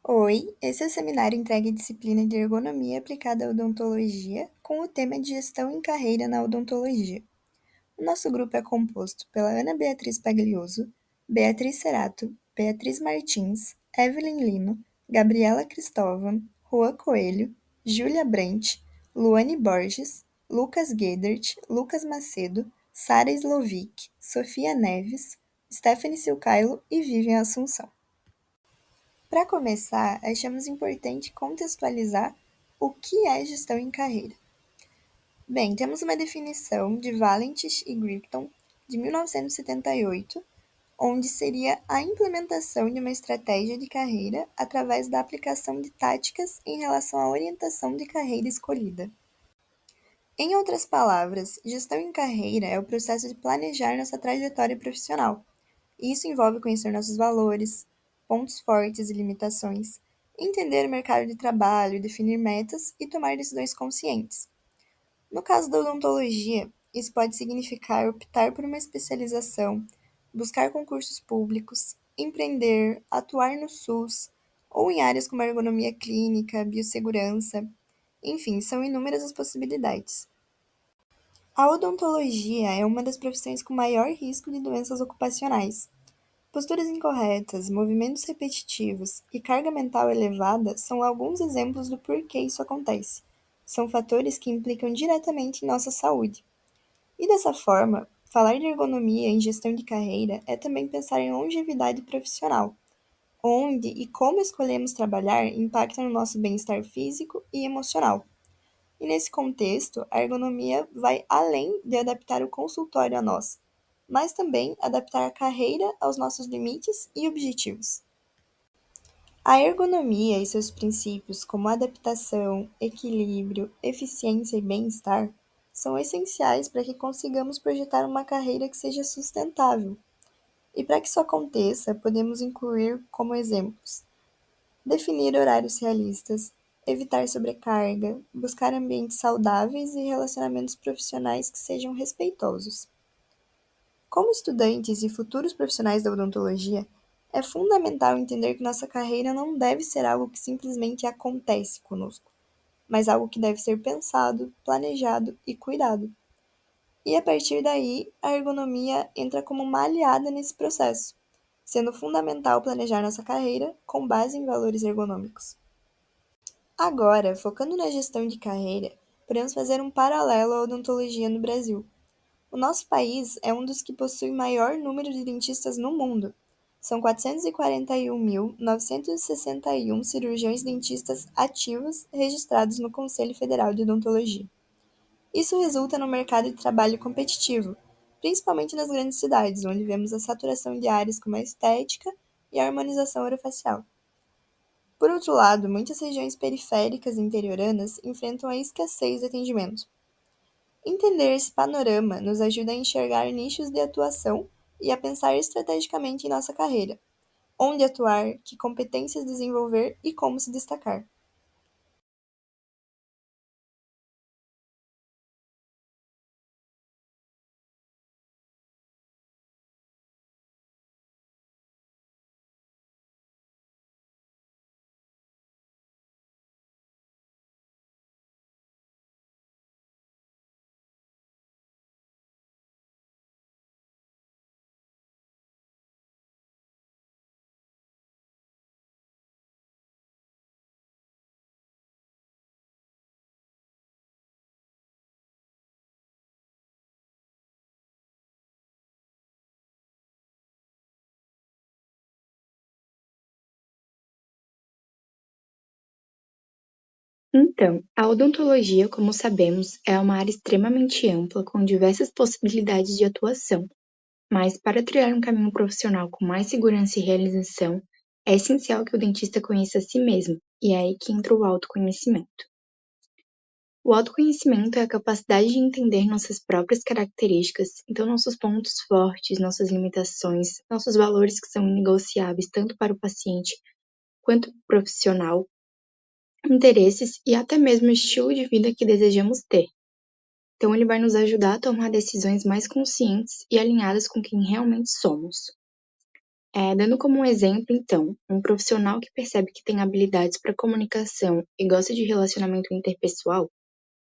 Oi, esse é o seminário entregue à disciplina de Ergonomia aplicada à odontologia, com o tema de Gestão em Carreira na Odontologia. O nosso grupo é composto pela Ana Beatriz Paglioso, Beatriz Cerato, Beatriz Martins, Evelyn Lino, Gabriela Cristóvão, Juan Coelho, Júlia Brant, Luane Borges, Lucas Guedert, Lucas Macedo, Sara Slovic, Sofia Neves, Stephanie Silcailo e Vivian Assunção. Para começar, achamos importante contextualizar o que é gestão em carreira. Bem, temos uma definição de Valentich e Gripton, de 1978, onde seria a implementação de uma estratégia de carreira através da aplicação de táticas em relação à orientação de carreira escolhida. Em outras palavras, gestão em carreira é o processo de planejar nossa trajetória profissional. Isso envolve conhecer nossos valores, pontos fortes e limitações, entender o mercado de trabalho, definir metas e tomar decisões conscientes. No caso da odontologia, isso pode significar optar por uma especialização, buscar concursos públicos, empreender, atuar no SUS ou em áreas como ergonomia clínica, biossegurança, enfim, são inúmeras as possibilidades. A odontologia é uma das profissões com maior risco de doenças ocupacionais. Posturas incorretas, movimentos repetitivos e carga mental elevada são alguns exemplos do porquê isso acontece. São fatores que implicam diretamente em nossa saúde. E dessa forma, falar de ergonomia em gestão de carreira é também pensar em longevidade profissional, onde e como escolhemos trabalhar impacta no nosso bem-estar físico e emocional. E nesse contexto, a ergonomia vai além de adaptar o consultório a nós, mas também adaptar a carreira aos nossos limites e objetivos. A ergonomia e seus princípios, como adaptação, equilíbrio, eficiência e bem-estar, são essenciais para que consigamos projetar uma carreira que seja sustentável. E para que isso aconteça, podemos incluir como exemplos: definir horários realistas, evitar sobrecarga, buscar ambientes saudáveis e relacionamentos profissionais que sejam respeitosos. Como estudantes e futuros profissionais da odontologia, é fundamental entender que nossa carreira não deve ser algo que simplesmente acontece conosco, mas algo que deve ser pensado, planejado e cuidado. E a partir daí, a ergonomia entra como uma aliada nesse processo, sendo fundamental planejar nossa carreira com base em valores ergonômicos. Agora, focando na gestão de carreira, podemos fazer um paralelo à odontologia no Brasil. O nosso país é um dos que possui maior número de dentistas no mundo. São 441.961 cirurgiões dentistas ativos registrados no Conselho Federal de Odontologia. Isso resulta num mercado de trabalho competitivo, principalmente nas grandes cidades, onde vemos a saturação de áreas como a estética e a harmonização orofacial. Por outro lado, muitas regiões periféricas e interioranas enfrentam a escassez de atendimento. Entender esse panorama nos ajuda a enxergar nichos de atuação e a pensar estrategicamente em nossa carreira, onde atuar, que competências desenvolver e como se destacar. Então, a odontologia, como sabemos, é uma área extremamente ampla com diversas possibilidades de atuação, mas para trilhar um caminho profissional com mais segurança e realização, é essencial que o dentista conheça a si mesmo, e é aí que entra o autoconhecimento. O autoconhecimento é a capacidade de entender nossas próprias características, então nossos pontos fortes, nossas limitações, nossos valores que são inegociáveis tanto para o paciente quanto para o profissional, interesses e até mesmo o estilo de vida que desejamos ter. Então, ele vai nos ajudar a tomar decisões mais conscientes e alinhadas com quem realmente somos. Dando como um exemplo, então, um profissional que percebe que tem habilidades para comunicação e gosta de relacionamento interpessoal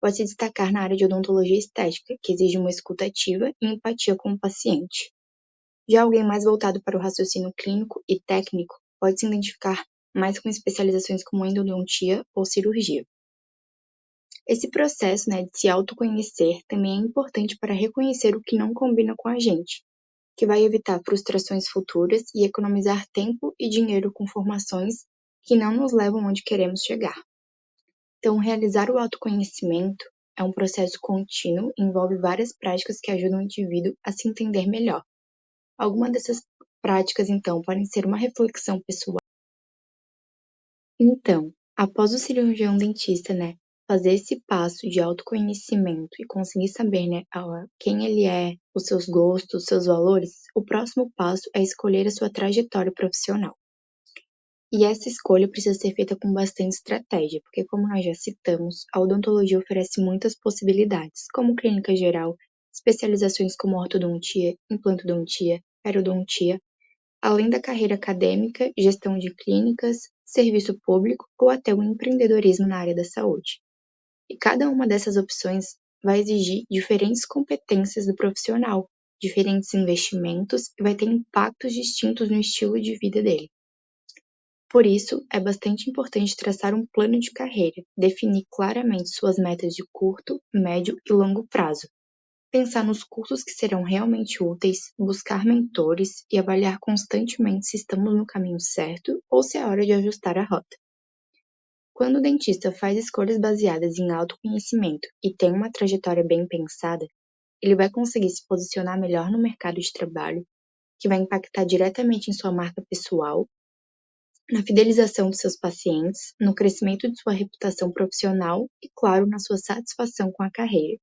pode se destacar na área de odontologia estética, que exige uma escuta ativa e empatia com o paciente. Já alguém mais voltado para o raciocínio clínico e técnico pode se identificar mais com especializações como endodontia ou cirurgia. Esse processo, de se autoconhecer também é importante para reconhecer o que não combina com a gente, que vai evitar frustrações futuras e economizar tempo e dinheiro com formações que não nos levam onde queremos chegar. Então, realizar o autoconhecimento é um processo contínuo e envolve várias práticas que ajudam o indivíduo a se entender melhor. Algumas dessas práticas, então, podem ser uma reflexão pessoal. Então, após o cirurgião dentista, fazer esse passo de autoconhecimento e conseguir saber, quem ele é, os seus gostos, os seus valores, o próximo passo é escolher a sua trajetória profissional. E essa escolha precisa ser feita com bastante estratégia, porque como nós já citamos, a odontologia oferece muitas possibilidades, como clínica geral, especializações como ortodontia, implantodontia, periodontia, além da carreira acadêmica, gestão de clínicas, serviço público ou até o empreendedorismo na área da saúde. E cada uma dessas opções vai exigir diferentes competências do profissional, diferentes investimentos e vai ter impactos distintos no estilo de vida dele. Por isso, é bastante importante traçar um plano de carreira, definir claramente suas metas de curto, médio e longo prazo, pensar nos cursos que serão realmente úteis, buscar mentores e avaliar constantemente se estamos no caminho certo ou se é hora de ajustar a rota. Quando o dentista faz escolhas baseadas em autoconhecimento e tem uma trajetória bem pensada, ele vai conseguir se posicionar melhor no mercado de trabalho, que vai impactar diretamente em sua marca pessoal, na fidelização dos seus pacientes, no crescimento de sua reputação profissional e, claro, na sua satisfação com a carreira.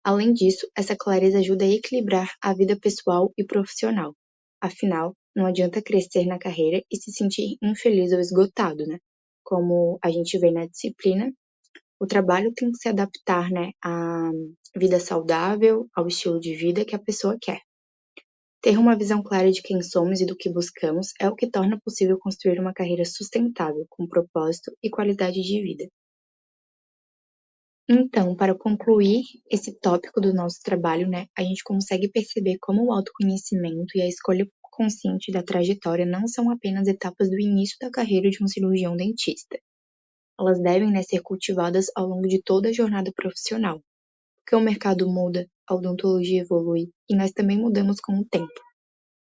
Além disso, essa clareza ajuda a equilibrar a vida pessoal e profissional. Afinal, não adianta crescer na carreira e se sentir infeliz ou esgotado, Como a gente vê na disciplina, o trabalho tem que se adaptar, à vida saudável, ao estilo de vida que a pessoa quer. Ter uma visão clara de quem somos e do que buscamos é o que torna possível construir uma carreira sustentável, com propósito e qualidade de vida. Então, para concluir esse tópico do nosso trabalho, a gente consegue perceber como o autoconhecimento e a escolha consciente da trajetória não são apenas etapas do início da carreira de um cirurgião dentista. Elas devem, ser cultivadas ao longo de toda a jornada profissional, porque o mercado muda, a odontologia evolui e nós também mudamos com o tempo.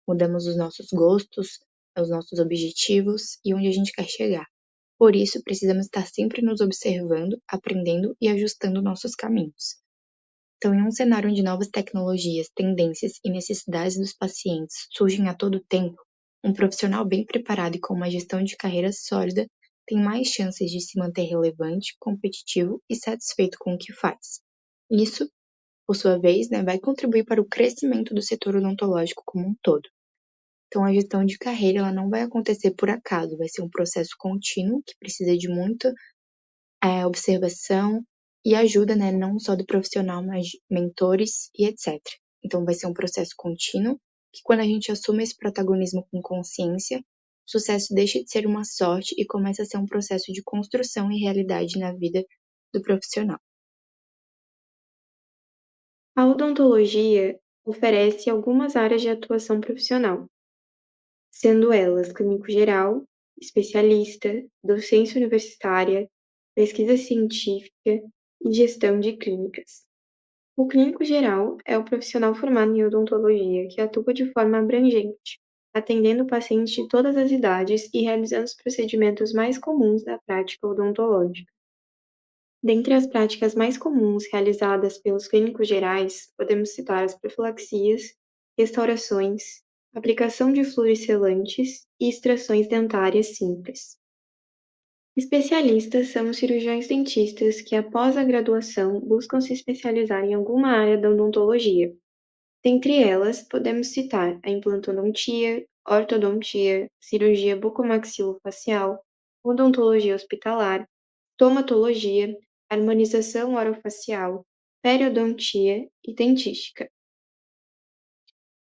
Mudamos os nossos gostos, os nossos objetivos e onde a gente quer chegar. Por isso, precisamos estar sempre nos observando, aprendendo e ajustando nossos caminhos. Então, em um cenário onde novas tecnologias, tendências e necessidades dos pacientes surgem a todo tempo, um profissional bem preparado e com uma gestão de carreira sólida tem mais chances de se manter relevante, competitivo e satisfeito com o que faz. Isso, por sua vez, vai contribuir para o crescimento do setor odontológico como um todo. Então, a gestão de carreira ela não vai acontecer por acaso, vai ser um processo contínuo que precisa de muita observação e ajuda, não só do profissional, mas de mentores e etc. Então, vai ser um processo contínuo que, quando a gente assume esse protagonismo com consciência, o sucesso deixa de ser uma sorte e começa a ser um processo de construção e realidade na vida do profissional. A odontologia oferece algumas áreas de atuação profissional, sendo elas clínico geral, especialista, docência universitária, pesquisa científica e gestão de clínicas. O clínico geral é o profissional formado em odontologia que atua de forma abrangente, atendendo pacientes de todas as idades e realizando os procedimentos mais comuns da prática odontológica. Dentre as práticas mais comuns realizadas pelos clínicos gerais, podemos citar as profilaxias, restaurações, aplicação de fluorescelantes e extrações dentárias simples. Especialistas são os cirurgiões dentistas que, após a graduação, buscam se especializar em alguma área da odontologia. Dentre elas, podemos citar a implantodontia, ortodontia, cirurgia bucomaxilofacial, odontologia hospitalar, stomatologia, harmonização orofacial, periodontia e dentística.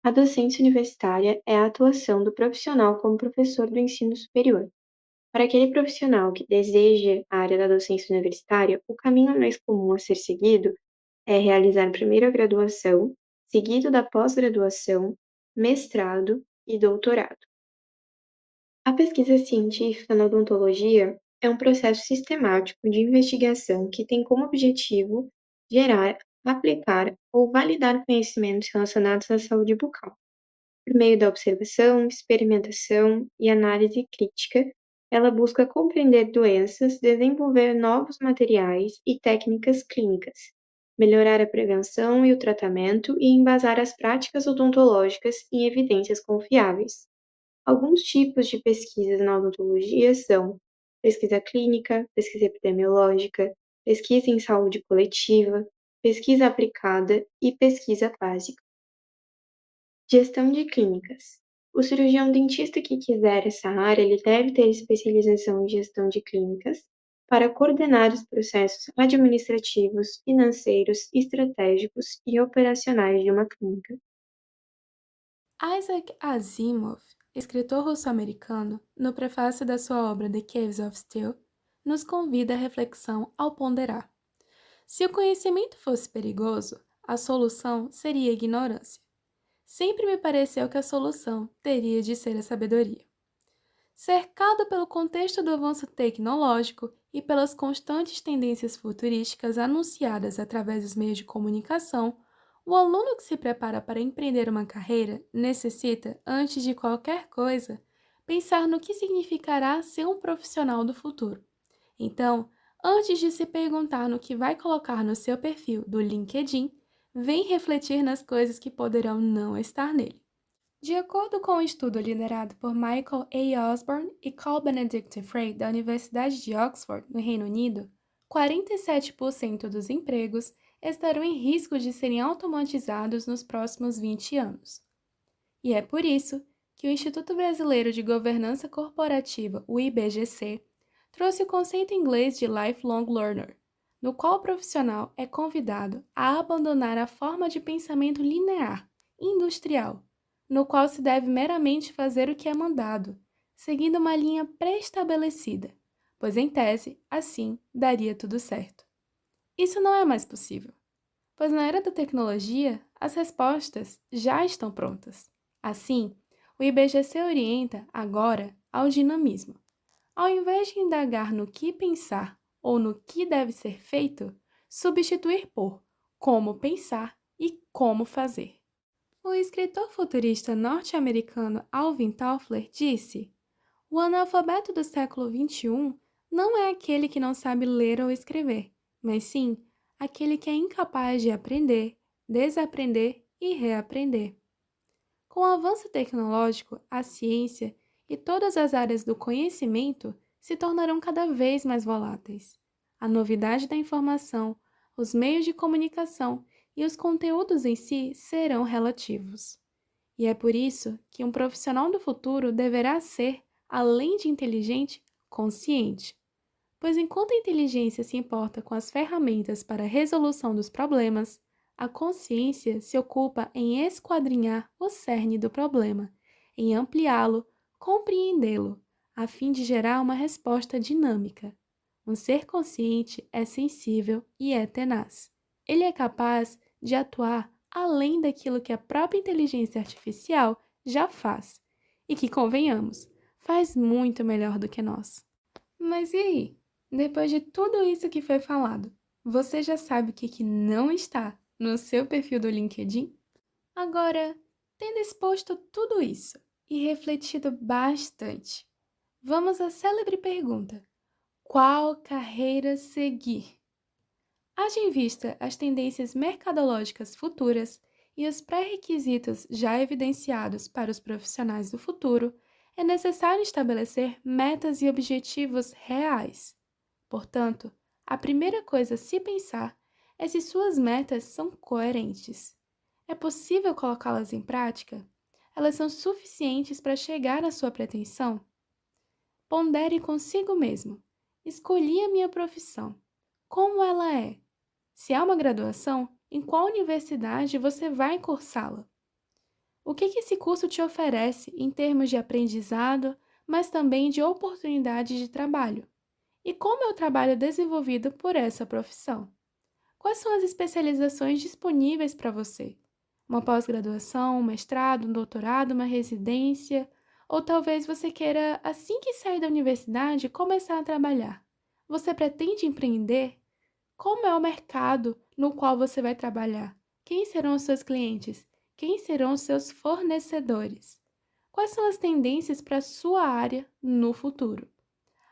A docência universitária é a atuação do profissional como professor do ensino superior. Para aquele profissional que deseja a área da docência universitária, o caminho mais comum a ser seguido é realizar primeiro a graduação, seguido da pós-graduação, mestrado e doutorado. A pesquisa científica na odontologia é um processo sistemático de investigação que tem como objetivo gerar, aplicar ou validar conhecimentos relacionados à saúde bucal. Por meio da observação, experimentação e análise crítica, ela busca compreender doenças, desenvolver novos materiais e técnicas clínicas, melhorar a prevenção e o tratamento e embasar as práticas odontológicas em evidências confiáveis. Alguns tipos de pesquisas na odontologia são pesquisa clínica, pesquisa epidemiológica, pesquisa em saúde coletiva, pesquisa aplicada e pesquisa básica. Gestão de clínicas. O cirurgião dentista que quiser essa área, ele deve ter especialização em gestão de clínicas para coordenar os processos administrativos, financeiros, estratégicos e operacionais de uma clínica. Isaac Asimov, escritor russo-americano, no prefácio da sua obra The Caves of Steel, nos convida à reflexão ao ponderar. Se o conhecimento fosse perigoso, a solução seria a ignorância. Sempre me pareceu que a solução teria de ser a sabedoria. Cercado pelo contexto do avanço tecnológico e pelas constantes tendências futurísticas anunciadas através dos meios de comunicação, o aluno que se prepara para empreender uma carreira necessita, antes de qualquer coisa, pensar no que significará ser um profissional do futuro. Então, antes de se perguntar no que vai colocar no seu perfil do LinkedIn, vem refletir nas coisas que poderão não estar nele. De acordo com um estudo liderado por Michael A. Osborne e Carl Benedict Frey, da Universidade de Oxford, no Reino Unido, 47% dos empregos estarão em risco de serem automatizados nos próximos 20 anos. E é por isso que o Instituto Brasileiro de Governança Corporativa, o IBGC, trouxe o conceito inglês de Lifelong Learner, no qual o profissional é convidado a abandonar a forma de pensamento linear, industrial, no qual se deve meramente fazer o que é mandado, seguindo uma linha pré-estabelecida, pois, em tese, assim daria tudo certo. Isso não é mais possível, pois na era da tecnologia, as respostas já estão prontas. Assim, o IBGC orienta agora ao dinamismo. Ao invés de indagar no que pensar ou no que deve ser feito, substituir por como pensar e como fazer. O escritor futurista norte-americano Alvin Toffler disse: "O analfabeto do século XXI não é aquele que não sabe ler ou escrever, mas sim aquele que é incapaz de aprender, desaprender e reaprender." Com o avanço tecnológico, a ciência e todas as áreas do conhecimento se tornarão cada vez mais voláteis. A novidade da informação, os meios de comunicação e os conteúdos em si serão relativos. E é por isso que um profissional do futuro deverá ser, além de inteligente, consciente. Pois enquanto a inteligência se importa com as ferramentas para a resolução dos problemas, a consciência se ocupa em esquadrinhar o cerne do problema, em ampliá-lo, compreendê-lo, a fim de gerar uma resposta dinâmica. Um ser consciente é sensível e é tenaz. Ele é capaz de atuar além daquilo que a própria inteligência artificial já faz, e que, convenhamos, faz muito melhor do que nós. Mas e aí? Depois de tudo isso que foi falado, você já sabe o que não está no seu perfil do LinkedIn? Agora, tendo exposto tudo isso e refletido bastante, vamos à célebre pergunta: qual carreira seguir? Haja em vista as tendências mercadológicas futuras e os pré-requisitos já evidenciados para os profissionais do futuro, é necessário estabelecer metas e objetivos reais. Portanto, a primeira coisa a se pensar é se suas metas são coerentes. É possível colocá-las em prática? Elas são suficientes para chegar à sua pretensão? Pondere consigo mesmo. Escolhi a minha profissão. Como ela é? Se há uma graduação, em qual universidade você vai cursá-la? O que esse curso te oferece em termos de aprendizado, mas também de oportunidade de trabalho? E como é o trabalho desenvolvido por essa profissão? Quais são as especializações disponíveis para você? Uma pós-graduação, um mestrado, um doutorado, uma residência? Ou talvez você queira, assim que sair da universidade, começar a trabalhar? Você pretende empreender? Como é o mercado no qual você vai trabalhar? Quem serão os seus clientes? Quem serão os seus fornecedores? Quais são as tendências para a sua área no futuro?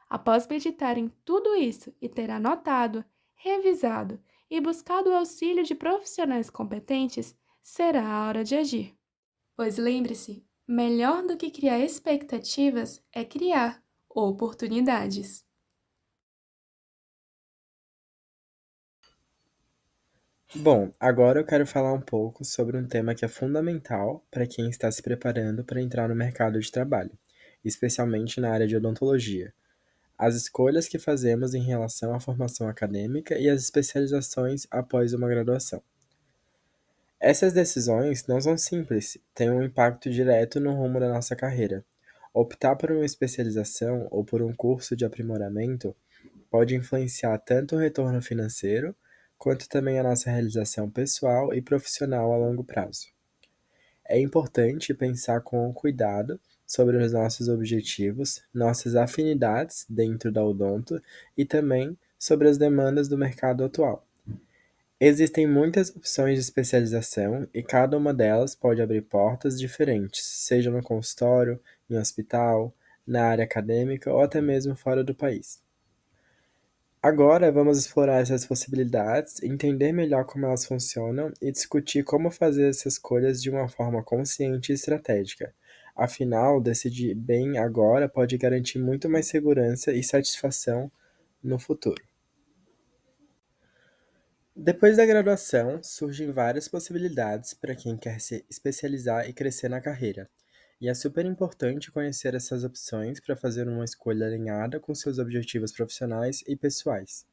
Após meditar em tudo isso e ter anotado, revisado e buscado o auxílio de profissionais competentes, será a hora de agir. Pois lembre-se, melhor do que criar expectativas é criar oportunidades. Bom, agora eu quero falar um pouco sobre um tema que é fundamental para quem está se preparando para entrar no mercado de trabalho, especialmente na área de odontologia. As escolhas que fazemos em relação à formação acadêmica e as especializações após uma graduação. Essas decisões não são simples, têm um impacto direto no rumo da nossa carreira. Optar por uma especialização ou por um curso de aprimoramento pode influenciar tanto o retorno financeiro, quanto também a nossa realização pessoal e profissional a longo prazo. É importante pensar com cuidado sobre os nossos objetivos, nossas afinidades dentro da odonto e também sobre as demandas do mercado atual. Existem muitas opções de especialização e cada uma delas pode abrir portas diferentes, seja no consultório, em hospital, na área acadêmica ou até mesmo fora do país. Agora vamos explorar essas possibilidades, entender melhor como elas funcionam e discutir como fazer essas escolhas de uma forma consciente e estratégica. Afinal, decidir bem agora pode garantir muito mais segurança e satisfação no futuro. Depois da graduação, surgem várias possibilidades para quem quer se especializar e crescer na carreira. E é super importante conhecer essas opções para fazer uma escolha alinhada com seus objetivos profissionais e pessoais.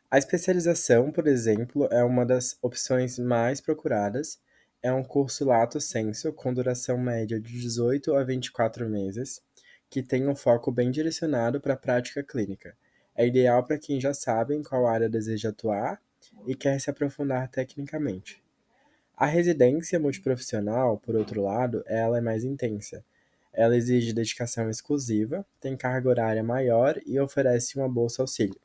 A especialização, por exemplo, é uma das opções mais procuradas. É um curso lato sensu com duração média de 18 a 24 meses, que tem um foco bem direcionado para a prática clínica. É ideal para quem já sabe em qual área deseja atuar e quer se aprofundar tecnicamente. A residência multiprofissional, por outro lado, ela é mais intensa. Ela exige dedicação exclusiva, tem carga horária maior e oferece uma bolsa auxílio.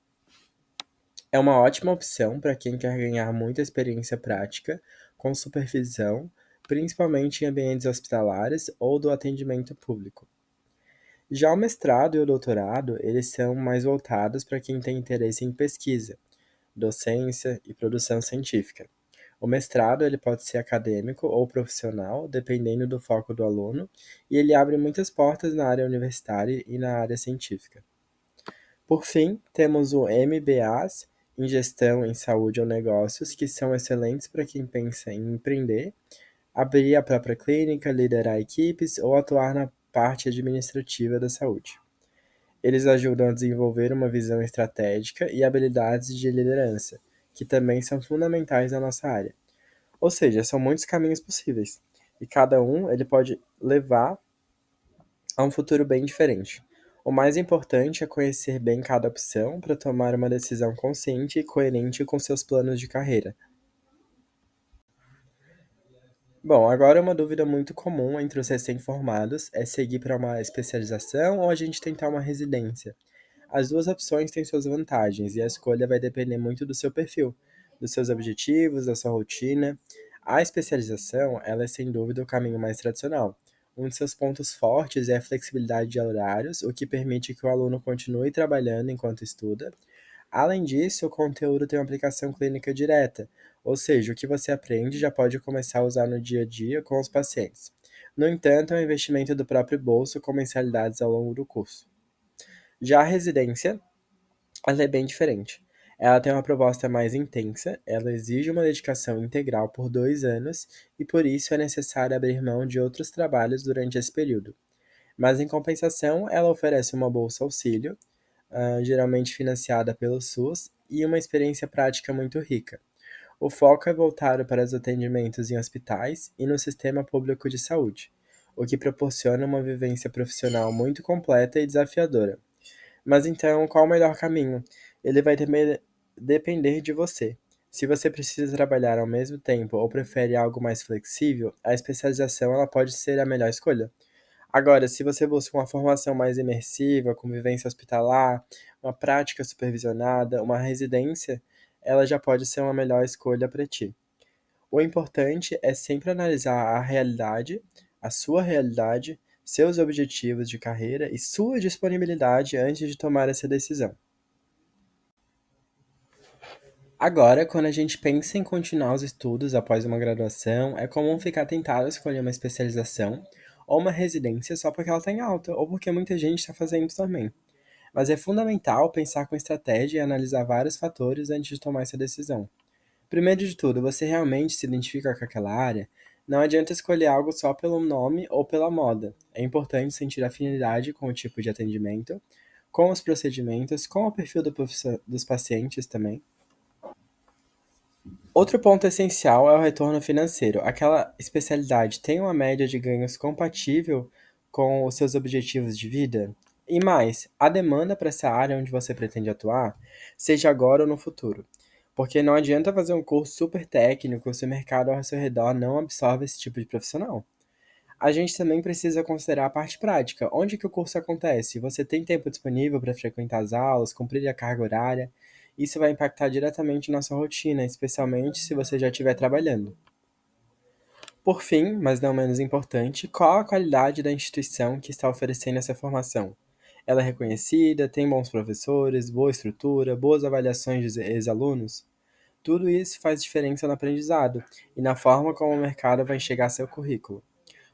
É uma ótima opção para quem quer ganhar muita experiência prática, com supervisão, principalmente em ambientes hospitalares ou do atendimento público. Já o mestrado e o doutorado, eles são mais voltados para quem tem interesse em pesquisa, docência e produção científica. O mestrado ele pode ser acadêmico ou profissional, dependendo do foco do aluno, e ele abre muitas portas na área universitária e na área científica. Por fim, temos o MBAs em Gestão em Saúde ou Negócios, que são excelentes para quem pensa em empreender, abrir a própria clínica, liderar equipes ou atuar na parte administrativa da saúde. Eles ajudam a desenvolver uma visão estratégica e habilidades de liderança, que também são fundamentais na nossa área. Ou seja, são muitos caminhos possíveis, e cada um ele pode levar a um futuro bem diferente. O mais importante é conhecer bem cada opção para tomar uma decisão consciente e coerente com seus planos de carreira. Bom, agora uma dúvida muito comum entre os recém-formados é seguir para uma especialização ou a gente tentar uma residência. As duas opções têm suas vantagens e a escolha vai depender muito do seu perfil, dos seus objetivos, da sua rotina. A especialização, ela é sem dúvida o caminho mais tradicional. Um de seus pontos fortes é a flexibilidade de horários, o que permite que o aluno continue trabalhando enquanto estuda. Além disso, o conteúdo tem uma aplicação clínica direta, ou seja, o que você aprende já pode começar a usar no dia a dia com os pacientes. No entanto, é um investimento do próprio bolso com mensalidades ao longo do curso. Já a residência, ela é bem diferente. Ela tem uma proposta mais intensa, ela exige uma dedicação integral por 2 anos e por isso é necessário abrir mão de outros trabalhos durante esse período. Mas em compensação, ela oferece uma bolsa auxílio, geralmente financiada pelo SUS, e uma experiência prática muito rica. O foco é voltado para os atendimentos em hospitais e no sistema público de saúde, o que proporciona uma vivência profissional muito completa e desafiadora. Mas então, qual o melhor caminho? Ele vai depender de você. Se você precisa trabalhar ao mesmo tempo ou prefere algo mais flexível, a especialização ela pode ser a melhor escolha. Agora, se você busca uma formação mais imersiva, convivência hospitalar, uma prática supervisionada, uma residência, ela já pode ser uma melhor escolha para ti. O importante é sempre analisar a realidade, a sua realidade, seus objetivos de carreira e sua disponibilidade antes de tomar essa decisão. Agora, quando a gente pensa em continuar os estudos após uma graduação, é comum ficar tentado a escolher uma especialização ou uma residência só porque ela está em alta, ou porque muita gente está fazendo também. Mas é fundamental pensar com estratégia e analisar vários fatores antes de tomar essa decisão. Primeiro de tudo, você realmente se identifica com aquela área? Não adianta escolher algo só pelo nome ou pela moda. É importante sentir afinidade com o tipo de atendimento, com os procedimentos, com o perfil dos pacientes também. Outro ponto essencial é o retorno financeiro. Aquela especialidade tem uma média de ganhos compatível com os seus objetivos de vida? E mais, a demanda para essa área onde você pretende atuar, seja agora ou no futuro. Porque não adianta fazer um curso super técnico se o mercado ao seu redor não absorve esse tipo de profissional. A gente também precisa considerar a parte prática. Onde que o curso acontece? Você tem tempo disponível para frequentar as aulas, cumprir a carga horária? Isso vai impactar diretamente na sua rotina, especialmente se você já estiver trabalhando. Por fim, mas não menos importante, qual a qualidade da instituição que está oferecendo essa formação? Ela é reconhecida, tem bons professores, boa estrutura, boas avaliações de ex-alunos? Tudo isso faz diferença no aprendizado e na forma como o mercado vai enxergar seu currículo.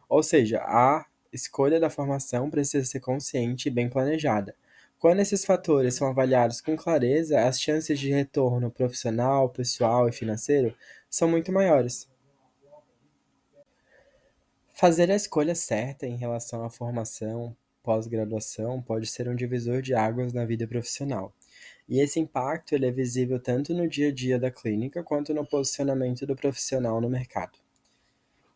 Ou seja, a escolha da formação precisa ser consciente e bem planejada. Quando esses fatores são avaliados com clareza, as chances de retorno profissional, pessoal e financeiro são muito maiores. Fazer a escolha certa em relação à formação, pós-graduação, pode ser um divisor de águas na vida profissional. E esse impacto ele é visível tanto no dia a dia da clínica quanto no posicionamento do profissional no mercado.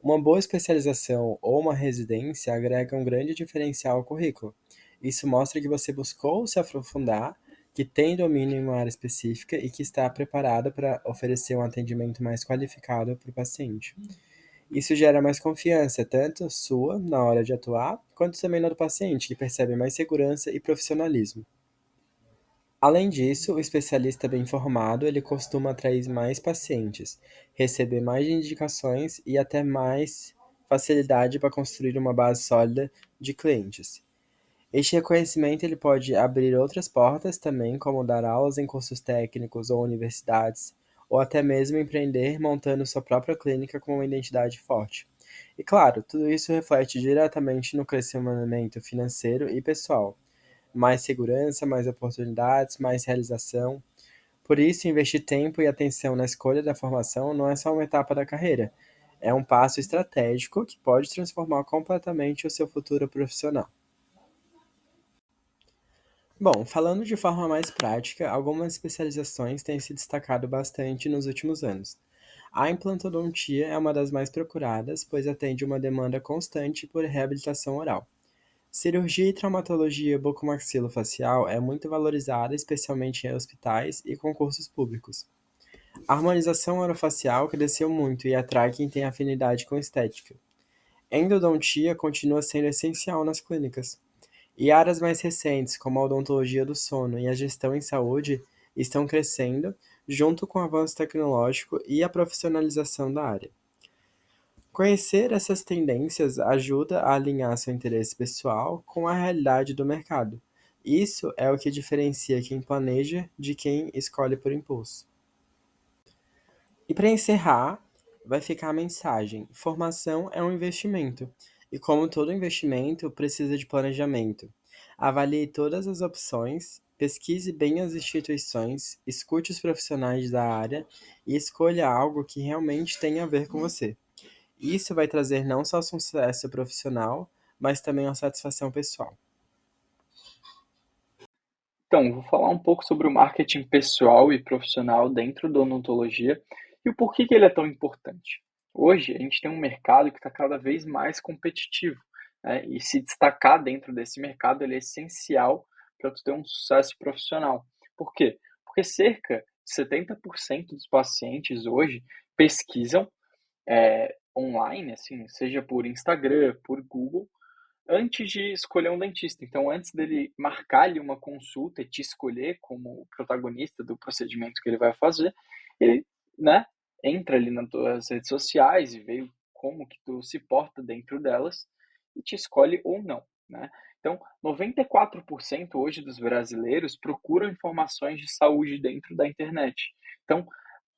Uma boa especialização ou uma residência agrega um grande diferencial ao currículo. Isso mostra que você buscou se aprofundar, que tem domínio em uma área específica e que está preparado para oferecer um atendimento mais qualificado para o paciente. Isso gera mais confiança, tanto sua na hora de atuar, quanto também na do paciente, que percebe mais segurança e profissionalismo. Além disso, o especialista bem informado, ele costuma atrair mais pacientes, receber mais indicações e até mais facilidade para construir uma base sólida de clientes. Este reconhecimento ele pode abrir outras portas também, como dar aulas em cursos técnicos ou universidades, ou até mesmo empreender montando sua própria clínica com uma identidade forte. E claro, tudo isso reflete diretamente no crescimento financeiro e pessoal, mais segurança, mais oportunidades, mais realização. Por isso, investir tempo e atenção na escolha da formação não é só uma etapa da carreira, é um passo estratégico que pode transformar completamente o seu futuro profissional. Bom, falando de forma mais prática, algumas especializações têm se destacado bastante nos últimos anos. A implantodontia é uma das mais procuradas, pois atende uma demanda constante por reabilitação oral. Cirurgia e traumatologia bucomaxilofacial é muito valorizada, especialmente em hospitais e concursos públicos. A harmonização orofacial cresceu muito e atrai quem tem afinidade com estética. Endodontia continua sendo essencial nas clínicas. E áreas mais recentes, como a odontologia do sono e a gestão em saúde, estão crescendo, junto com o avanço tecnológico e a profissionalização da área. Conhecer essas tendências ajuda a alinhar seu interesse pessoal com a realidade do mercado. Isso é o que diferencia quem planeja de quem escolhe por impulso. E para encerrar, vai ficar a mensagem: formação é um investimento, e como todo investimento, precisa de planejamento. Avalie todas as opções, pesquise bem as instituições, escute os profissionais da área e escolha algo que realmente tenha a ver com você. Isso vai trazer não só sucesso profissional, mas também uma satisfação pessoal. Então, vou falar um pouco sobre o marketing pessoal e profissional dentro da odontologia E o porquê que ele é tão importante? Hoje, a gente tem um mercado que está cada vez mais competitivo, né? E se destacar dentro desse mercado, ele é essencial para tu ter um sucesso profissional. Por quê? Porque cerca de 70% dos pacientes hoje pesquisam online, assim, seja por Instagram, por Google, antes de escolher um dentista. Então, antes dele marcar ali uma consulta e te escolher como protagonista do procedimento que ele vai fazer, ele, né, entra ali nas tuas redes sociais e vê como que tu se porta dentro delas e te escolhe ou não, né? Então, 94% hoje dos brasileiros procuram informações de saúde dentro da internet. Então,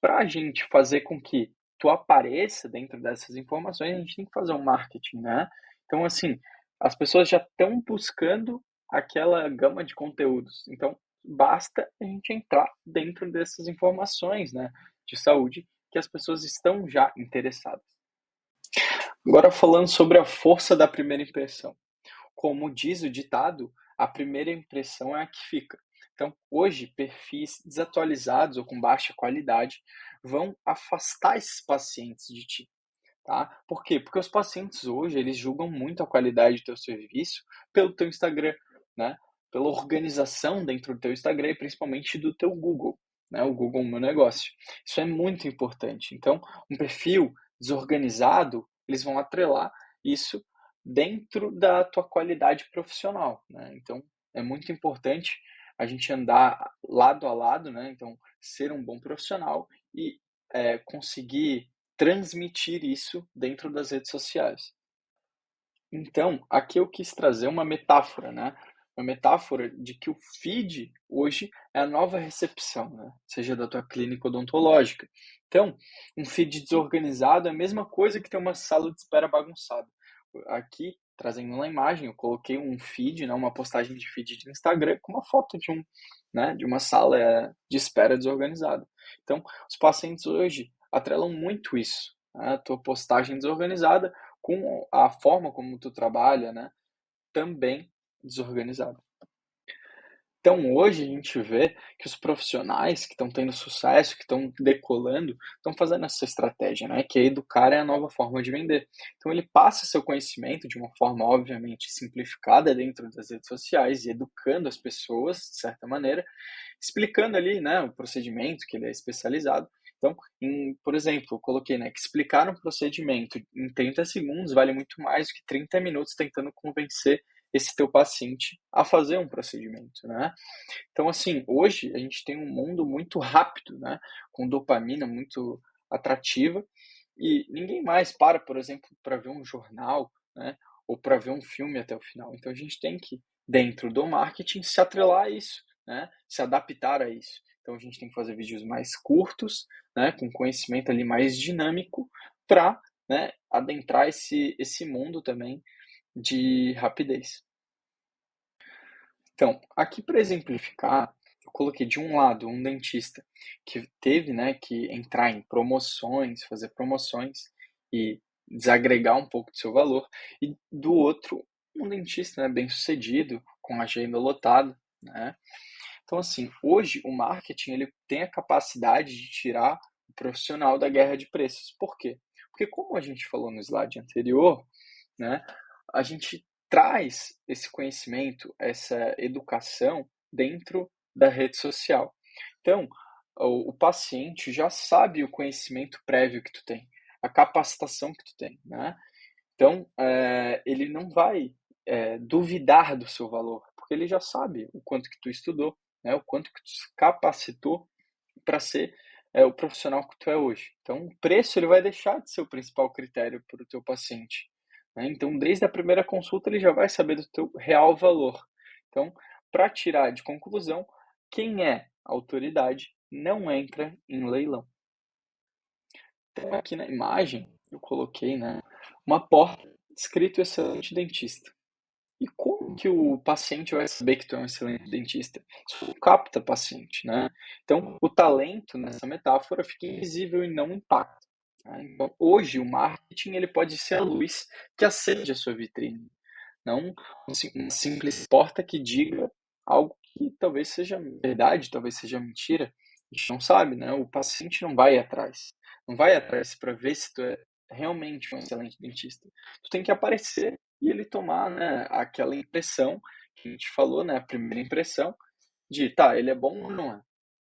para a gente fazer com que tu apareça dentro dessas informações, a gente tem que fazer um marketing, né? Então, assim, as pessoas já estão buscando aquela gama de conteúdos. Então, basta a gente entrar dentro dessas informações, né, de saúde que as pessoas estão já interessadas. Agora, falando sobre a força da primeira impressão. Como diz o ditado, a primeira impressão é a que fica. Então, hoje, perfis desatualizados ou com baixa qualidade vão afastar esses pacientes de ti. Tá? Por quê? Porque os pacientes hoje, eles julgam muito a qualidade do teu serviço pelo teu Instagram, né? Pela organização dentro do teu Instagram e principalmente do teu Google, né? O Google Meu Negócio. Isso é muito importante. Então, um perfil desorganizado, eles vão atrelar isso dentro da tua qualidade profissional, né? Então, é muito importante a gente andar lado a lado, né? Então, ser um bom profissional e conseguir transmitir isso dentro das redes sociais. Então, aqui eu quis trazer uma metáfora, né? Uma metáfora de que o feed hoje é a nova recepção, né? Seja da tua clínica odontológica. Então, um feed desorganizado é a mesma coisa que ter uma sala de espera bagunçada. Aqui, trazendo na imagem, eu coloquei um feed, né, uma postagem de feed de Instagram com uma foto de uma sala de espera desorganizada. Então, os pacientes hoje atrelam muito isso, né? A tua postagem desorganizada com a forma como tu trabalha, né, também desorganizada. Então, hoje a gente vê que os profissionais que estão tendo sucesso, que estão decolando, estão fazendo essa estratégia, né? Que educar é a nova forma de vender. Então, ele passa seu conhecimento de uma forma, obviamente, simplificada dentro das redes sociais e educando as pessoas, de certa maneira, explicando ali, né, o procedimento, que ele é especializado. Então, por exemplo, eu coloquei, né, que explicar um procedimento em 30 segundos vale muito mais do que 30 minutos tentando convencer esse teu paciente a fazer um procedimento, né? Então, assim, hoje a gente tem um mundo muito rápido, né? Com dopamina muito atrativa e ninguém mais para, por exemplo, para ver um jornal, né? Ou para ver um filme até o final. Então, a gente tem que, dentro do marketing, se atrelar a isso, né? Se adaptar a isso. Então, a gente tem que fazer vídeos mais curtos, né? Com conhecimento ali mais dinâmico para, né, adentrar esse mundo também de rapidez. Então, aqui para exemplificar, eu coloquei de um lado um dentista que teve, né, que entrar em promoções, fazer promoções e desagregar um pouco do seu valor, e do outro, um dentista, né, bem-sucedido, com agenda lotada, né? Então, assim, hoje o marketing ele tem a capacidade de tirar o profissional da guerra de preços. Por quê? Porque como a gente falou no slide anterior, né, a gente traz esse conhecimento, essa educação dentro da rede social. Então, o paciente já sabe o conhecimento prévio que tu tem, a capacitação que tu tem, né? Então, ele não vai duvidar do seu valor, porque ele já sabe o quanto que tu estudou, né? O quanto que tu se capacitou para ser o profissional que tu é hoje. Então, o preço ele vai deixar de ser o principal critério para o teu paciente, né? Então, desde a primeira consulta, ele já vai saber do teu real valor. Então, para tirar de conclusão, quem é autoridade não entra em leilão. Então, aqui na imagem, eu coloquei, né, uma porta escrito excelente dentista. E como que o paciente vai saber que tu é um excelente dentista? Isso capta paciente, né? Então, o talento nessa metáfora fica invisível e não impacta. Tá? Então, hoje, o marketing ele pode ser a luz que acende a sua vitrine, não uma simples porta que diga algo que talvez seja verdade, talvez seja mentira. A gente não sabe, né? O paciente não vai atrás. não vai atrás para ver se tu é realmente um excelente dentista. Tu tem que aparecer e ele tomar, né, aquela impressão que a gente falou, né, a primeira impressão de, tá, ele é bom ou não é,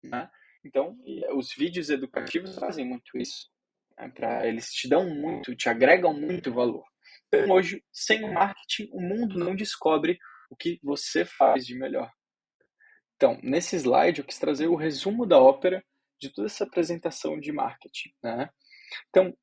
né? Então, os vídeos educativos fazem muito isso, né, eles te dão muito, te agregam muito valor. Então, hoje, sem o marketing, o mundo não descobre o que você faz de melhor. Então, nesse slide, eu quis trazer o resumo da ópera de toda essa apresentação de marketing, né? Então,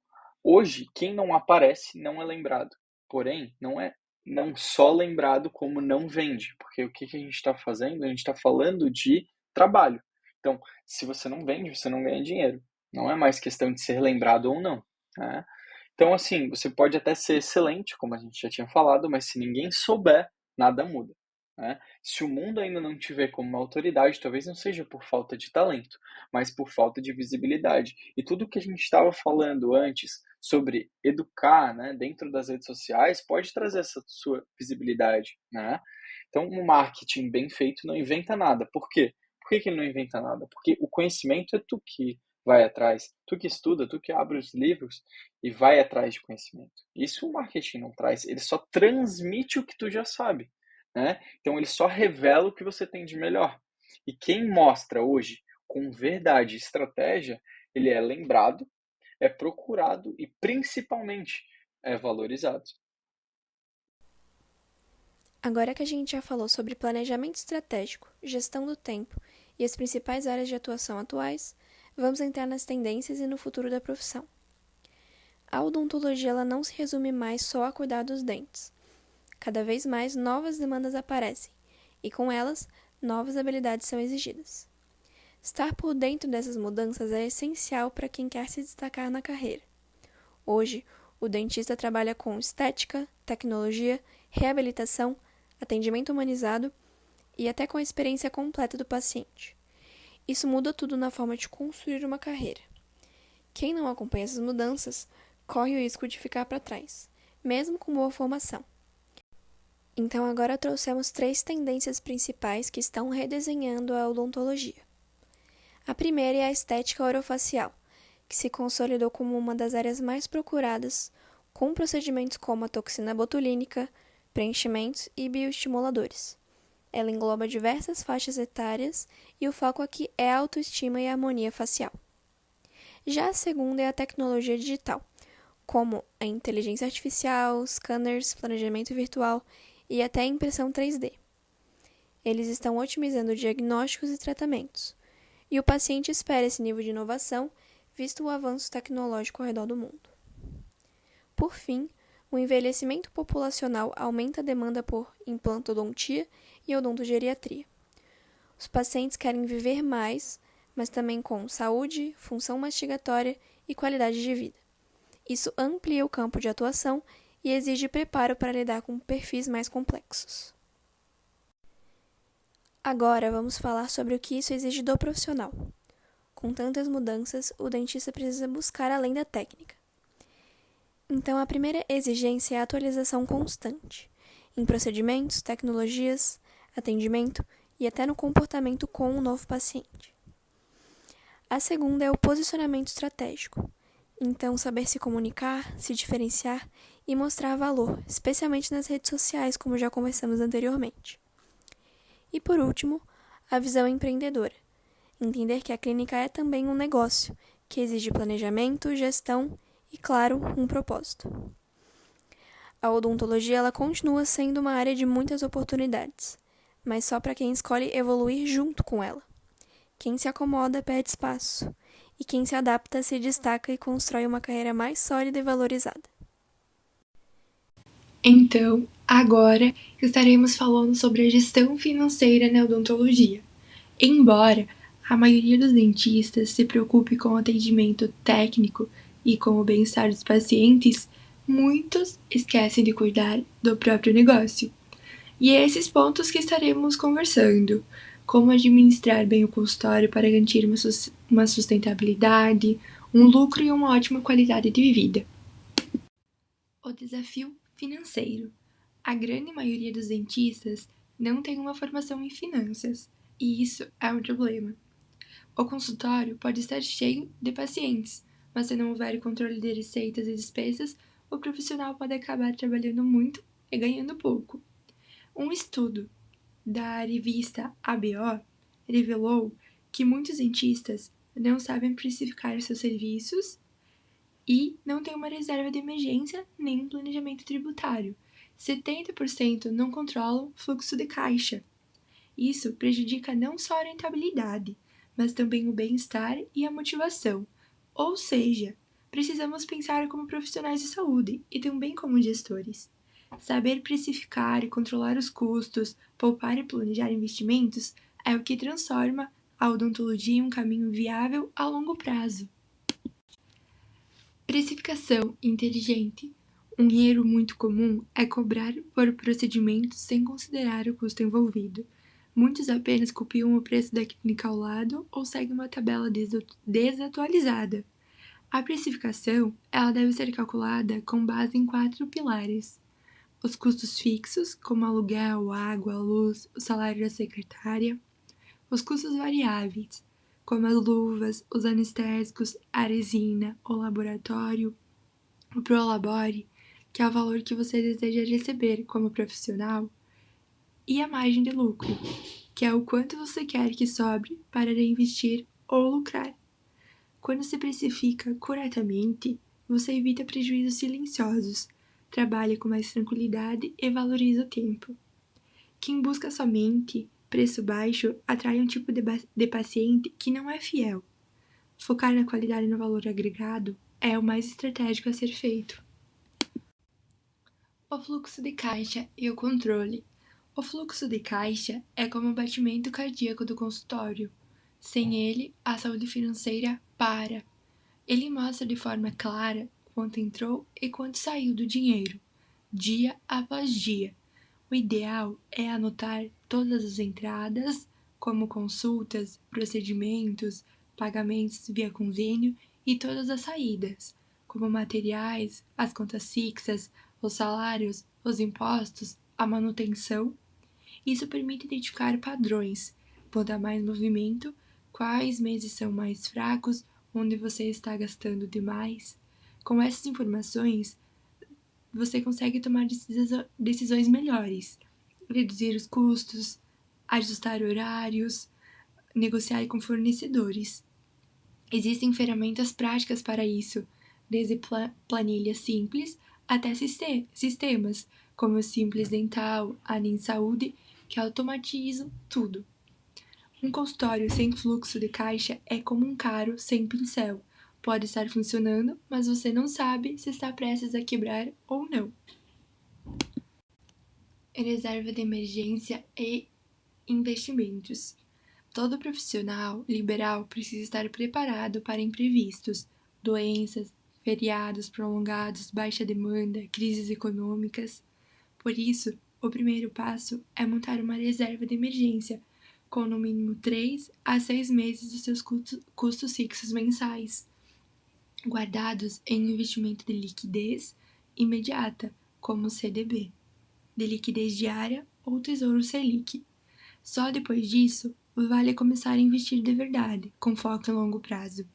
hoje, quem não aparece não é lembrado. Porém, não é não só lembrado como não vende. Porque o que a gente está fazendo? A gente está falando de trabalho. Então, se você não vende, você não ganha dinheiro. Não é mais questão de ser lembrado ou não, né? Então, assim, você pode até ser excelente, como a gente já tinha falado, mas se ninguém souber, nada muda, né? Se o mundo ainda não te vê como uma autoridade, talvez não seja por falta de talento, mas por falta de visibilidade. E tudo que a gente estava falando antes sobre educar, né, dentro das redes sociais, pode trazer essa sua visibilidade, né? Então, um marketing bem feito não inventa nada. Por quê? Por que ele não inventa nada? Porque o conhecimento é tu que vai atrás, tu que estuda, tu que abre os livros e vai atrás de conhecimento. Isso o marketing não traz, ele só transmite o que tu já sabe, né? Então ele só revela o que você tem de melhor. E quem mostra hoje com verdade e estratégia, ele é lembrado, é procurado e principalmente é valorizado. Agora que a gente já falou sobre planejamento estratégico, gestão do tempo e as principais áreas de atuação atuais, vamos entrar nas tendências e no futuro da profissão. A odontologia ela não se resume mais só a cuidar dos dentes. Cada vez mais novas demandas aparecem e, com elas, novas habilidades são exigidas. Estar por dentro dessas mudanças é essencial para quem quer se destacar na carreira. Hoje, o dentista trabalha com estética, tecnologia, reabilitação, atendimento humanizado e até com a experiência completa do paciente. Isso muda tudo na forma de construir uma carreira. Quem não acompanha essas mudanças corre o risco de ficar para trás, mesmo com boa formação. Então agora trouxemos 3 tendências principais que estão redesenhando a odontologia. A primeira é a estética orofacial, que se consolidou como uma das áreas mais procuradas, com procedimentos como a toxina botulínica, preenchimentos e bioestimuladores. Ela engloba diversas faixas etárias e o foco aqui é a autoestima e a harmonia facial. Já a segunda é a tecnologia digital, como a inteligência artificial, scanners, planejamento virtual e até a impressão 3D. Eles estão otimizando diagnósticos e tratamentos, e o paciente espera esse nível de inovação, visto o avanço tecnológico ao redor do mundo. Por fim, o envelhecimento populacional aumenta a demanda por implantodontia e odontogeriatria. Os pacientes querem viver mais, mas também com saúde, função mastigatória e qualidade de vida. Isso amplia o campo de atuação e exige preparo para lidar com perfis mais complexos. Agora vamos falar sobre o que isso exige do profissional. Com tantas mudanças, o dentista precisa buscar além da técnica. Então, a primeira exigência é a atualização constante, em procedimentos, tecnologias, atendimento e até no comportamento com o novo paciente. A segunda é o posicionamento estratégico. Então, saber se comunicar, se diferenciar e mostrar valor, especialmente nas redes sociais, como já conversamos anteriormente. E por último, a visão empreendedora. Entender que a clínica é também um negócio, que exige planejamento, gestão e, claro, um propósito. A odontologia ela continua sendo uma área de muitas oportunidades, mas só para quem escolhe evoluir junto com ela. Quem se acomoda perde espaço, e quem se adapta se destaca e constrói uma carreira mais sólida e valorizada. Então, agora estaremos falando sobre a gestão financeira na odontologia. Embora a maioria dos dentistas se preocupe com o atendimento técnico e com o bem-estar dos pacientes, muitos esquecem de cuidar do próprio negócio. E é esses pontos que estaremos conversando. Como administrar bem o consultório para garantir uma sustentabilidade, um lucro e uma ótima qualidade de vida. O desafio financeiro. A grande maioria dos dentistas não tem uma formação em finanças, e isso é um problema. O consultório pode estar cheio de pacientes, mas se não houver controle de receitas e despesas, o profissional pode acabar trabalhando muito e ganhando pouco. Um estudo da revista ABO revelou que muitos dentistas não sabem precificar seus serviços e não têm uma reserva de emergência nem um planejamento tributário. 70% não controlam fluxo de caixa. Isso prejudica não só a rentabilidade, mas também o bem-estar e a motivação. Ou seja, precisamos pensar como profissionais de saúde e também como gestores. Saber precificar e controlar os custos, poupar e planejar investimentos é o que transforma a odontologia em um caminho viável a longo prazo. Precificação inteligente. Um erro muito comum é cobrar por procedimentos sem considerar o custo envolvido. Muitos apenas copiam o preço da clínica ao lado ou seguem uma tabela desatualizada. A precificação ela deve ser calculada com base em 4 pilares: os custos fixos, como aluguel, água, luz, o salário da secretária; os custos variáveis, como as luvas, os anestésicos, a resina, o laboratório; o prolabore, que é o valor que você deseja receber como profissional; e a margem de lucro, que é o quanto você quer que sobre para reinvestir ou lucrar. Quando se precifica corretamente, você evita prejuízos silenciosos, trabalha com mais tranquilidade e valoriza o tempo. Quem busca somente preço baixo atrai um tipo de paciente que não é fiel. Focar na qualidade e no valor agregado é o mais estratégico a ser feito. O fluxo de caixa e o controle. O fluxo de caixa é como o batimento cardíaco do consultório. Sem ele, a saúde financeira para. Ele mostra de forma clara quanto entrou e quanto saiu do dinheiro, dia após dia. O ideal é anotar todas as entradas, como consultas, procedimentos, pagamentos via convênio, e todas as saídas, como materiais, as contas fixas, os salários, os impostos, a manutenção. Isso permite identificar padrões, quando há mais movimento, quais meses são mais fracos, onde você está gastando demais. Com essas informações, você consegue tomar decisões melhores, reduzir os custos, ajustar horários, negociar com fornecedores. Existem ferramentas práticas para isso, desde planilhas simples até sistemas, como o Simples Dental, a NIM Saúde, que automatizam tudo. Um consultório sem fluxo de caixa é como um carro sem pincel. Pode estar funcionando, mas você não sabe se está prestes a quebrar ou não. Reserva de emergência e investimentos. Todo profissional liberal precisa estar preparado para imprevistos, doenças, feriados prolongados, baixa demanda, crises econômicas. Por isso, o primeiro passo é montar uma reserva de emergência, com no mínimo 3 a 6 meses dos seus custos fixos mensais, guardados em um investimento de liquidez imediata, como o CDB, de liquidez diária ou Tesouro Selic. Só depois disso, vale começar a investir de verdade, com foco em longo prazo.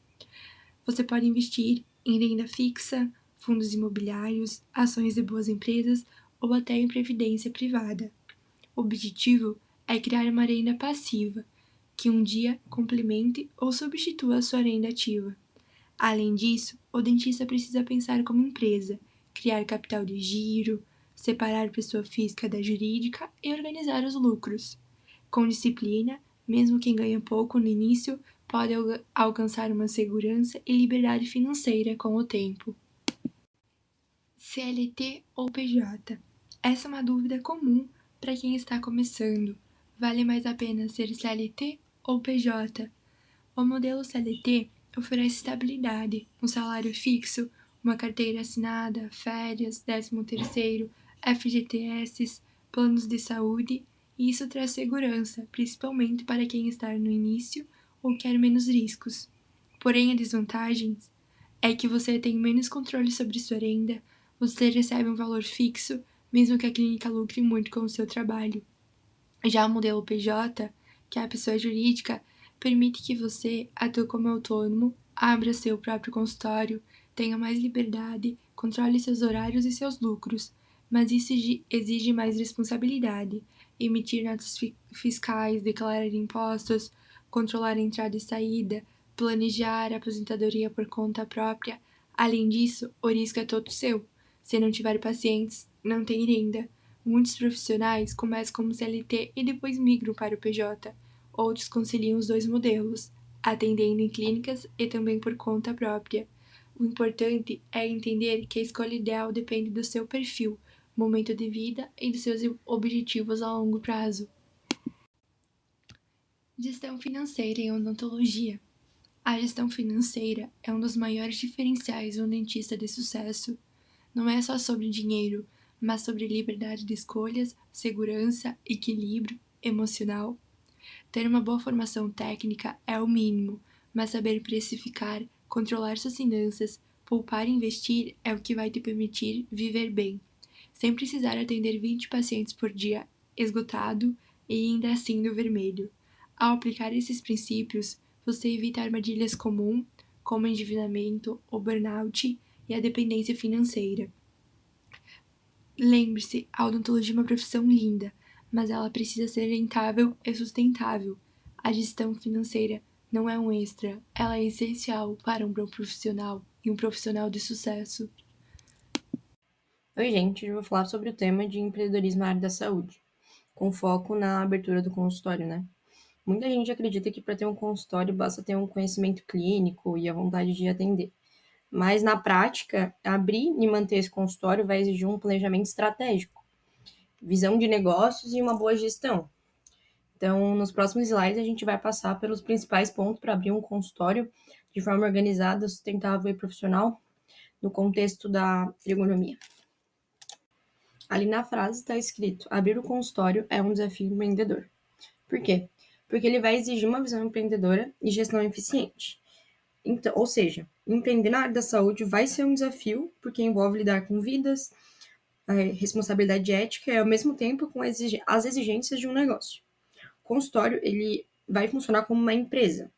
Você pode investir em renda fixa, fundos imobiliários, ações de boas empresas ou até em previdência privada. O objetivo é criar uma renda passiva, que um dia complemente ou substitua a sua renda ativa. Além disso, o dentista precisa pensar como empresa, criar capital de giro, separar pessoa física da jurídica e organizar os lucros. Com disciplina, mesmo quem ganha pouco no início pode alcançar uma segurança e liberdade financeira com o tempo. CLT ou PJ? Essa é uma dúvida comum para quem está começando. Vale mais a pena ser CLT ou PJ? O modelo CLT oferece estabilidade, um salário fixo, uma carteira assinada, férias, 13º, FGTS, planos de saúde, e isso traz segurança, principalmente para quem está no início ou quer menos riscos. Porém, a desvantagem é que você tem menos controle sobre sua renda, você recebe um valor fixo, mesmo que a clínica lucre muito com o seu trabalho. Já o modelo PJ, que é a pessoa jurídica, permite que você atue como autônomo, Abra seu próprio consultório, tenha mais liberdade, controle seus horários e seus lucros, mas isso exige mais responsabilidade. Emitir notas fiscais, declarar impostos, controlar a entrada e saída, planejar a aposentadoria por conta própria. Além disso, o risco é todo seu. Se não tiver pacientes, não tem renda. Muitos profissionais começam como CLT e depois migram para o PJ. Outros conciliam os dois modelos, atendendo em clínicas e também por conta própria. O importante é entender que a escolha ideal depende do seu perfil, momento de vida e dos seus objetivos a longo prazo. Gestão financeira em odontologia. A gestão financeira é um dos maiores diferenciais de um dentista de sucesso. Não é só sobre dinheiro, mas sobre liberdade de escolhas, segurança, equilíbrio emocional. Ter uma boa formação técnica é o mínimo, mas saber precificar, controlar suas finanças, poupar e investir é o que vai te permitir viver bem, sem precisar atender 20 pacientes por dia, esgotado e ainda assim no vermelho. Ao aplicar esses princípios, você evita armadilhas comuns, como o endividamento, o burnout e a dependência financeira. Lembre-se, a odontologia é uma profissão linda, mas ela precisa ser rentável e sustentável. A gestão financeira não é um extra, ela é essencial para um bom profissional e um profissional de sucesso. Oi, gente, eu vou falar sobre o tema de empreendedorismo na área da saúde, com foco na abertura do consultório, né? Muita gente acredita que para ter um consultório basta ter um conhecimento clínico e a vontade de atender. Mas, na prática, abrir e manter esse consultório vai exigir um planejamento estratégico, visão de negócios e uma boa gestão. Então, nos próximos slides, a gente vai passar pelos principais pontos para abrir um consultório de forma organizada, sustentável e profissional no contexto da ergonomia. Ali na frase está escrito: abrir o consultório é um desafio empreendedor. Por quê? Porque ele vai exigir uma visão empreendedora e gestão eficiente. Então, ou seja, empreender na área da saúde vai ser um desafio, porque envolve lidar com vidas, a responsabilidade ética e, ao mesmo tempo, com as exigências de um negócio. O consultório, ele vai funcionar como uma empresa,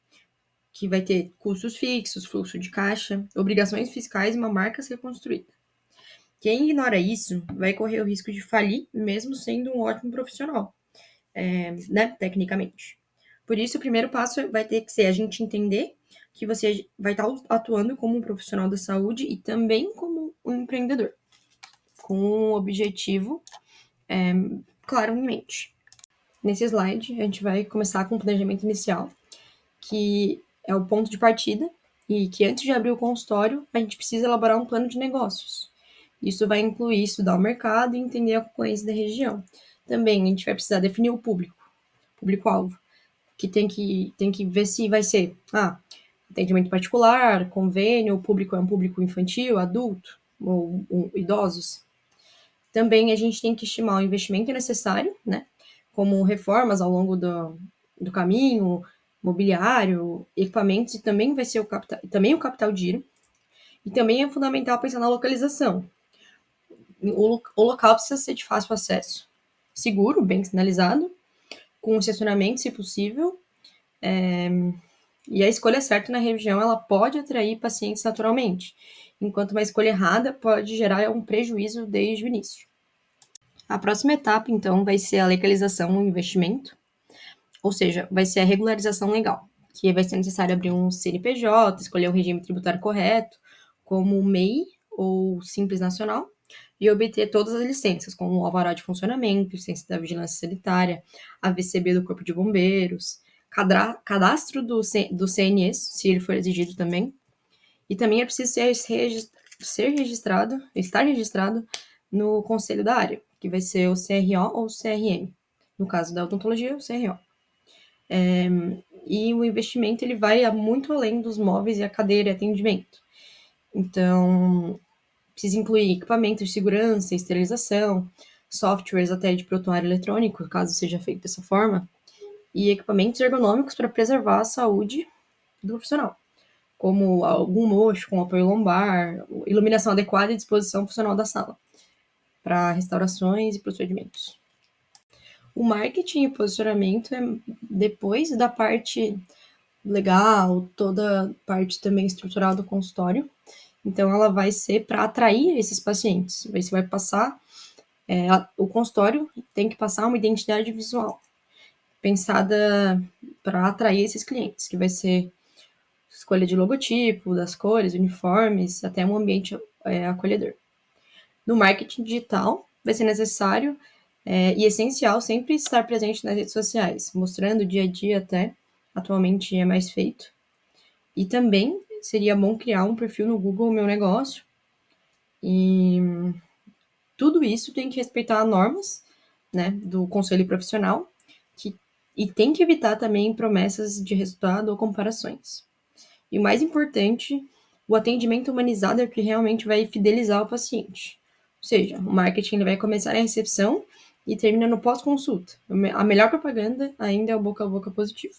que vai ter custos fixos, fluxo de caixa, obrigações fiscais e uma marca a ser construída. Quem ignora isso vai correr o risco de falir, mesmo sendo um ótimo profissional, né, tecnicamente. Por isso, o primeiro passo vai ter que ser a gente entender que você vai estar atuando como um profissional da saúde e também como um empreendedor, com um objetivo claro em mente. Nesse slide, a gente vai começar com o planejamento inicial, que é o ponto de partida, e que antes de abrir o consultório, a gente precisa elaborar um plano de negócios. Isso vai incluir estudar o mercado e entender a concorrência da região. Também a gente vai precisar definir o público-alvo, que tem que ver se vai ser atendimento particular, convênio, o público é um público infantil, adulto ou idosos. Também a gente tem que estimar o investimento necessário, né? Como reformas ao longo do caminho, mobiliário, equipamentos, e também vai ser o capital de giro. E também é fundamental pensar na localização. O local precisa ser de fácil acesso, seguro, bem sinalizado, com estacionamento, se possível, e a escolha certa na região ela pode atrair pacientes naturalmente, enquanto uma escolha errada pode gerar um prejuízo desde o início. A próxima etapa, então, vai ser a legalização do investimento, ou seja, vai ser a regularização legal, que vai ser necessário abrir um CNPJ, escolher o regime tributário correto, como o MEI ou Simples Nacional, e obter todas as licenças, como o alvará de funcionamento, licença da vigilância sanitária, a VCB do Corpo de Bombeiros, cadastro do CNES, se ele for exigido também, e também é preciso estar registrado no conselho da área, que vai ser o CRO ou o CRM. No caso da odontologia, o CRO. E o investimento ele vai muito além dos móveis e a cadeira e atendimento. Então, precisa incluir equipamentos de segurança, esterilização, softwares até de prontuário eletrônico, caso seja feito dessa forma, e equipamentos ergonômicos para preservar a saúde do profissional, como algum mocho com apoio lombar, iluminação adequada e disposição funcional da sala, para restaurações e procedimentos. O marketing e posicionamento é depois da parte legal, toda a parte também estrutural do consultório. Então, ela vai ser para atrair esses pacientes. Você vai passar, o consultório tem que passar uma identidade visual pensada para atrair esses clientes, que vai ser escolha de logotipo, das cores, uniformes, até um ambiente acolhedor. No marketing digital, vai ser necessário e essencial sempre estar presente nas redes sociais, mostrando o dia a dia até, atualmente é mais feito. E também seria bom criar um perfil no Google Meu Negócio. E tudo isso tem que respeitar normas, né, do conselho profissional e tem que evitar também promessas de resultado ou comparações. E o mais importante, o atendimento humanizado é o que realmente vai fidelizar o paciente. Ou seja, o marketing ele vai começar na recepção e termina no pós-consulta. A melhor propaganda ainda é o boca a boca positivo.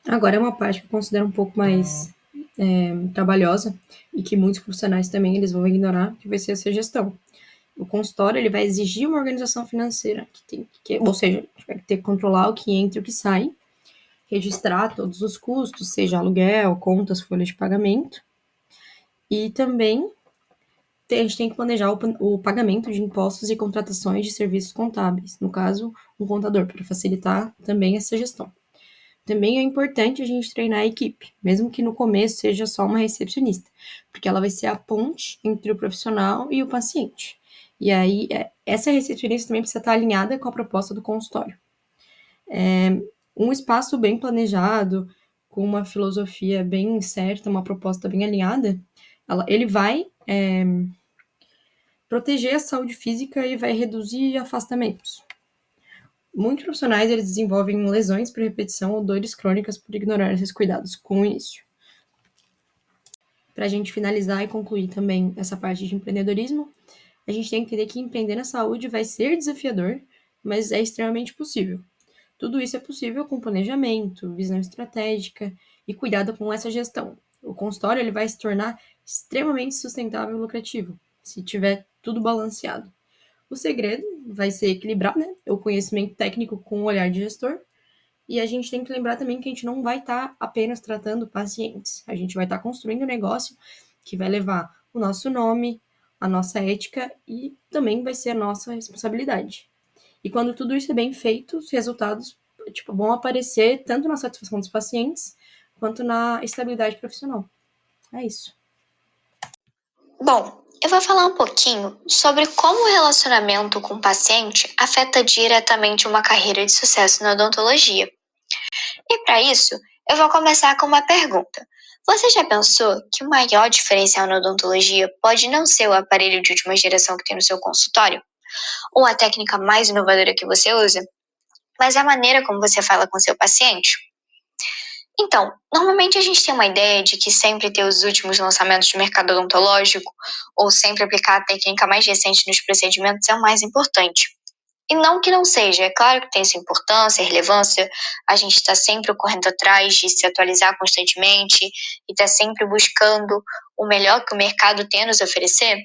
Agora é uma parte que eu considero um pouco mais trabalhosa e que muitos profissionais também eles vão ignorar, que vai ser essa gestão. O consultório ele vai exigir uma organização financeira, ou seja, a gente vai ter que controlar o que entra e o que sai, registrar todos os custos, seja aluguel, contas, folhas de pagamento, e também a gente tem que planejar o pagamento de impostos e contratações de serviços contábeis, no caso, um contador, para facilitar também essa gestão. Também é importante a gente treinar a equipe, mesmo que no começo seja só uma recepcionista, porque ela vai ser a ponte entre o profissional e o paciente. E aí, essa recepcionista também precisa estar alinhada com a proposta do consultório. Um espaço bem planejado, com uma filosofia bem certa, uma proposta bem alinhada, ele vai proteger a saúde física e vai reduzir afastamentos. Muitos profissionais eles desenvolvem lesões por repetição ou dores crônicas por ignorar esses cuidados com o início. Para a gente finalizar e concluir também essa parte de empreendedorismo, a gente tem que entender que empreender na saúde vai ser desafiador, mas é extremamente possível. Tudo isso é possível com planejamento, visão estratégica e cuidado com essa gestão. O consultório ele vai se tornar extremamente sustentável e lucrativo, se tiver tudo balanceado. O segredo vai ser equilibrar, né, o conhecimento técnico com o olhar de gestor. E a gente tem que lembrar também que a gente não vai estar apenas tratando pacientes. A gente vai estar construindo um negócio que vai levar o nosso nome, a nossa ética e também vai ser a nossa responsabilidade. E quando tudo isso é bem feito, os resultados vão aparecer tanto na satisfação dos pacientes quanto na estabilidade profissional. É isso. Bom, eu vou falar um pouquinho sobre como o relacionamento com o paciente afeta diretamente uma carreira de sucesso na odontologia. E para isso, eu vou começar com uma pergunta. Você já pensou que o maior diferencial na odontologia pode não ser o aparelho de última geração que tem no seu consultório, ou a técnica mais inovadora que você usa, mas a maneira como você fala com seu paciente? Então, normalmente a gente tem uma ideia de que sempre ter os últimos lançamentos de mercado odontológico ou sempre aplicar a técnica mais recente nos procedimentos é o mais importante. E não que não seja, é claro que tem sua importância, relevância, a gente está sempre correndo atrás de se atualizar constantemente e está sempre buscando o melhor que o mercado tem a nos oferecer,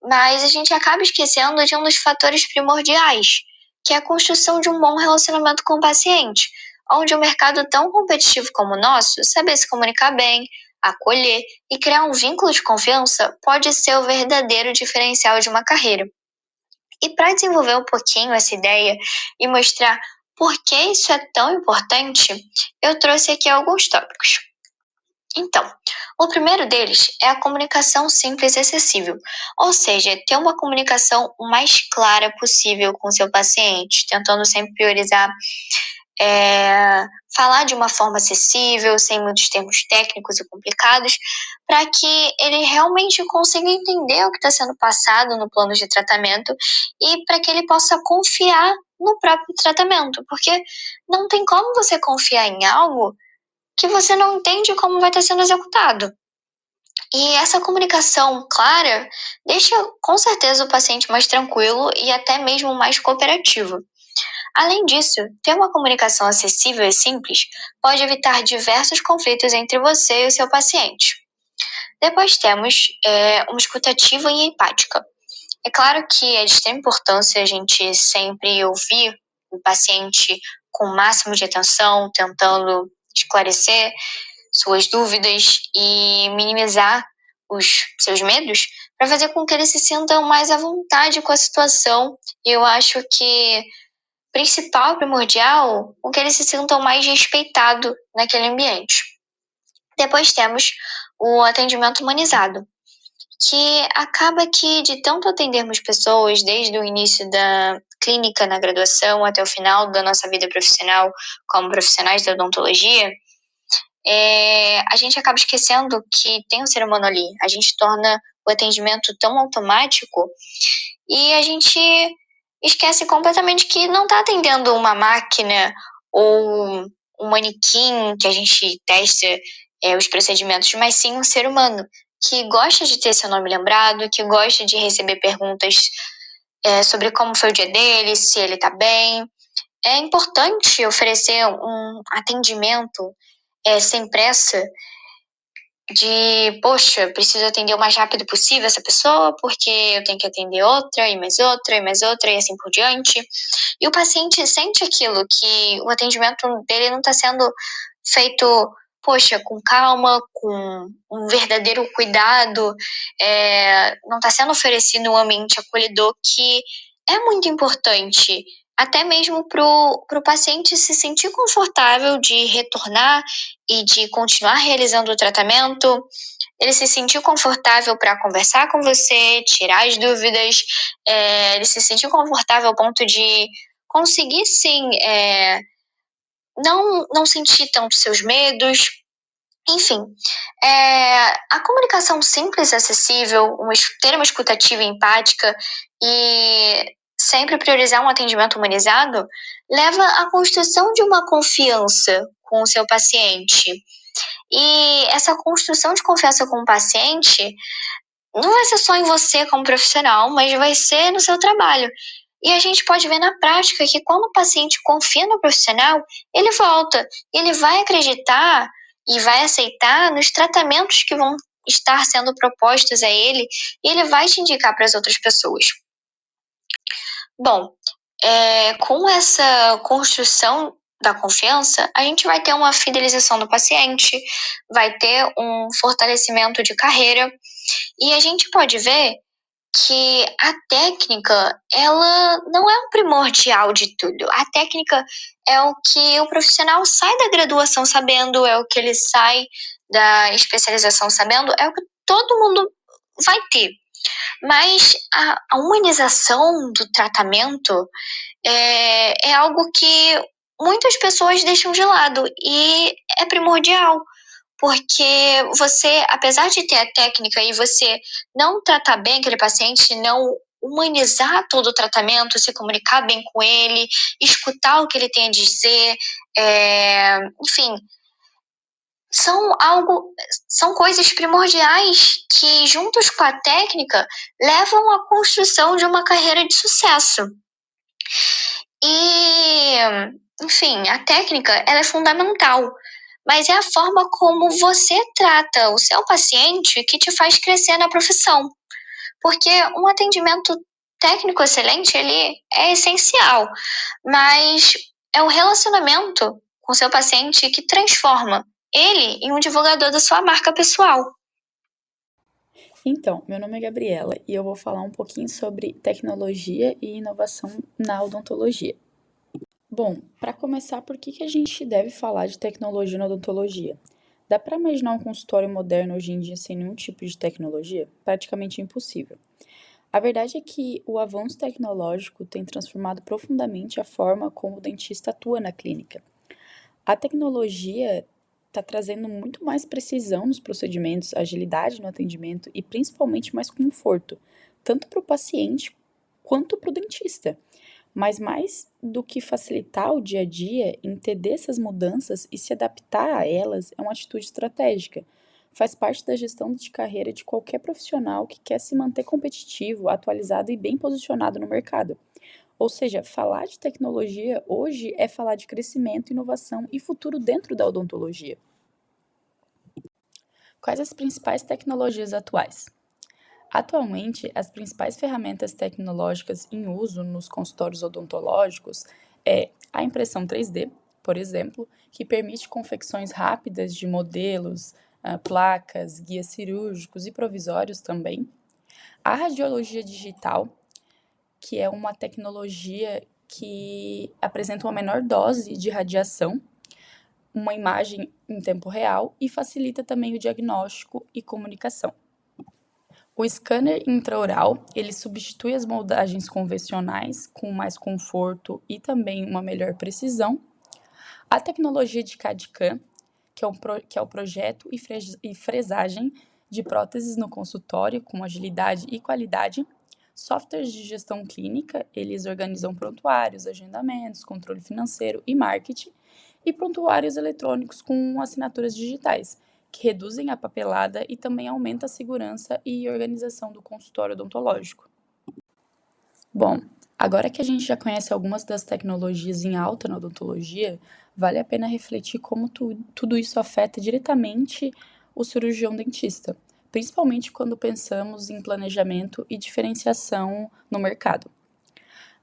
mas a gente acaba esquecendo de um dos fatores primordiais, que é a construção de um bom relacionamento com o paciente, onde um mercado tão competitivo como o nosso, saber se comunicar bem, acolher e criar um vínculo de confiança pode ser o verdadeiro diferencial de uma carreira. E para desenvolver um pouquinho essa ideia e mostrar por que isso é tão importante, eu trouxe aqui alguns tópicos. Então, o primeiro deles é a comunicação simples e acessível, ou seja, ter uma comunicação o mais clara possível com o seu paciente, tentando sempre priorizar falar de uma forma acessível, sem muitos termos técnicos e complicados, para que ele realmente consiga entender o que está sendo passado no plano de tratamento e para que ele possa confiar no próprio tratamento, porque não tem como você confiar em algo que você não entende como vai estar sendo executado. E essa comunicação clara deixa com certeza o paciente mais tranquilo e até mesmo mais cooperativo. Além disso, ter uma comunicação acessível e simples pode evitar diversos conflitos entre você e o seu paciente. Depois temos uma escuta ativa e empática. É claro que é de extrema importância a gente sempre ouvir o paciente com o máximo de atenção, tentando esclarecer suas dúvidas e minimizar os seus medos para fazer com que eles se sintam mais à vontade com a situação. E eu acho que principal, primordial, com que eles se sintam mais respeitados naquele ambiente. Depois temos o atendimento humanizado, que acaba que de tanto atendermos pessoas desde o início da clínica na graduação até o final da nossa vida profissional como profissionais da odontologia, a gente acaba esquecendo que tem um ser humano ali. A gente torna o atendimento tão automático e a gente esquece completamente que não está atendendo uma máquina ou um manequim que a gente testa os procedimentos, mas sim um ser humano que gosta de ter seu nome lembrado, que gosta de receber perguntas sobre como foi o dia dele, se ele está bem. É importante oferecer um atendimento sem pressa, de, poxa, preciso atender o mais rápido possível essa pessoa, porque eu tenho que atender outra, e mais outra, e mais outra, e assim por diante. E o paciente sente aquilo, que o atendimento dele não está sendo feito, poxa, com calma, com um verdadeiro cuidado, não está sendo oferecido um ambiente acolhedor, que é muito importante, até mesmo para o paciente se sentir confortável de retornar e de continuar realizando o tratamento, ele se sentir confortável para conversar com você, tirar as dúvidas, ele se sentir confortável ao ponto de conseguir, sim, não sentir tanto seus medos. Enfim, a comunicação simples e acessível, ter uma escuta ativa e empática e sempre priorizar um atendimento humanizado leva à construção de uma confiança com o seu paciente. E essa construção de confiança com o paciente não vai ser só em você como profissional, mas vai ser no seu trabalho. E a gente pode ver na prática que quando o paciente confia no profissional, ele volta, ele vai acreditar e vai aceitar nos tratamentos que vão estar sendo propostos a ele, e ele vai te indicar para as outras pessoas. Bom, com essa construção da confiança, a gente vai ter uma fidelização do paciente, vai ter um fortalecimento de carreira, e a gente pode ver que a técnica, ela não é o primordial de tudo. A técnica é o que o profissional sai da graduação sabendo, é o que ele sai da especialização sabendo, é o que todo mundo vai ter. Mas a humanização do tratamento é algo que muitas pessoas deixam de lado e é primordial, porque você, apesar de ter a técnica e você não tratar bem aquele paciente, não humanizar todo o tratamento, se comunicar bem com ele, escutar o que ele tem a dizer, enfim, são coisas primordiais que, juntos com a técnica, levam à construção de uma carreira de sucesso. E, enfim, a técnica ela é fundamental, mas é a forma como você trata o seu paciente que te faz crescer na profissão. Porque um atendimento técnico excelente, ele é essencial, mas é o relacionamento com o seu paciente que transforma ele em um divulgador da sua marca pessoal. Então, meu nome é Gabriela e eu vou falar um pouquinho sobre tecnologia e inovação na odontologia. Bom, para começar, por que a gente deve falar de tecnologia na odontologia? Dá para imaginar um consultório moderno hoje em dia sem nenhum tipo de tecnologia? Praticamente impossível. A verdade é que o avanço tecnológico tem transformado profundamente a forma como o dentista atua na clínica. A tecnologia está trazendo muito mais precisão nos procedimentos, agilidade no atendimento e principalmente mais conforto, tanto para o paciente quanto para o dentista. Mas mais do que facilitar o dia a dia, entender essas mudanças e se adaptar a elas é uma atitude estratégica. Faz parte da gestão de carreira de qualquer profissional que quer se manter competitivo, atualizado e bem posicionado no mercado. Ou seja, falar de tecnologia hoje é falar de crescimento, inovação e futuro dentro da odontologia. Quais as principais tecnologias atuais? Atualmente, as principais ferramentas tecnológicas em uso nos consultórios odontológicos é a impressão 3D, por exemplo, que permite confecções rápidas de modelos, placas, guias cirúrgicos e provisórios também. A radiologia digital, que é uma tecnologia que apresenta uma menor dose de radiação, uma imagem em tempo real e facilita também o diagnóstico e comunicação. O scanner intraoral, ele substitui as moldagens convencionais com mais conforto e também uma melhor precisão. A tecnologia de CAD/CAM, que é o projeto e fresagem de próteses no consultório com agilidade e qualidade. Softwares de gestão clínica, eles organizam prontuários, agendamentos, controle financeiro e marketing. E prontuários eletrônicos com assinaturas digitais, que reduzem a papelada e também aumenta a segurança e organização do consultório odontológico. Bom, agora que a gente já conhece algumas das tecnologias em alta na odontologia, vale a pena refletir como tudo isso afeta diretamente o cirurgião dentista, principalmente quando pensamos em planejamento e diferenciação no mercado.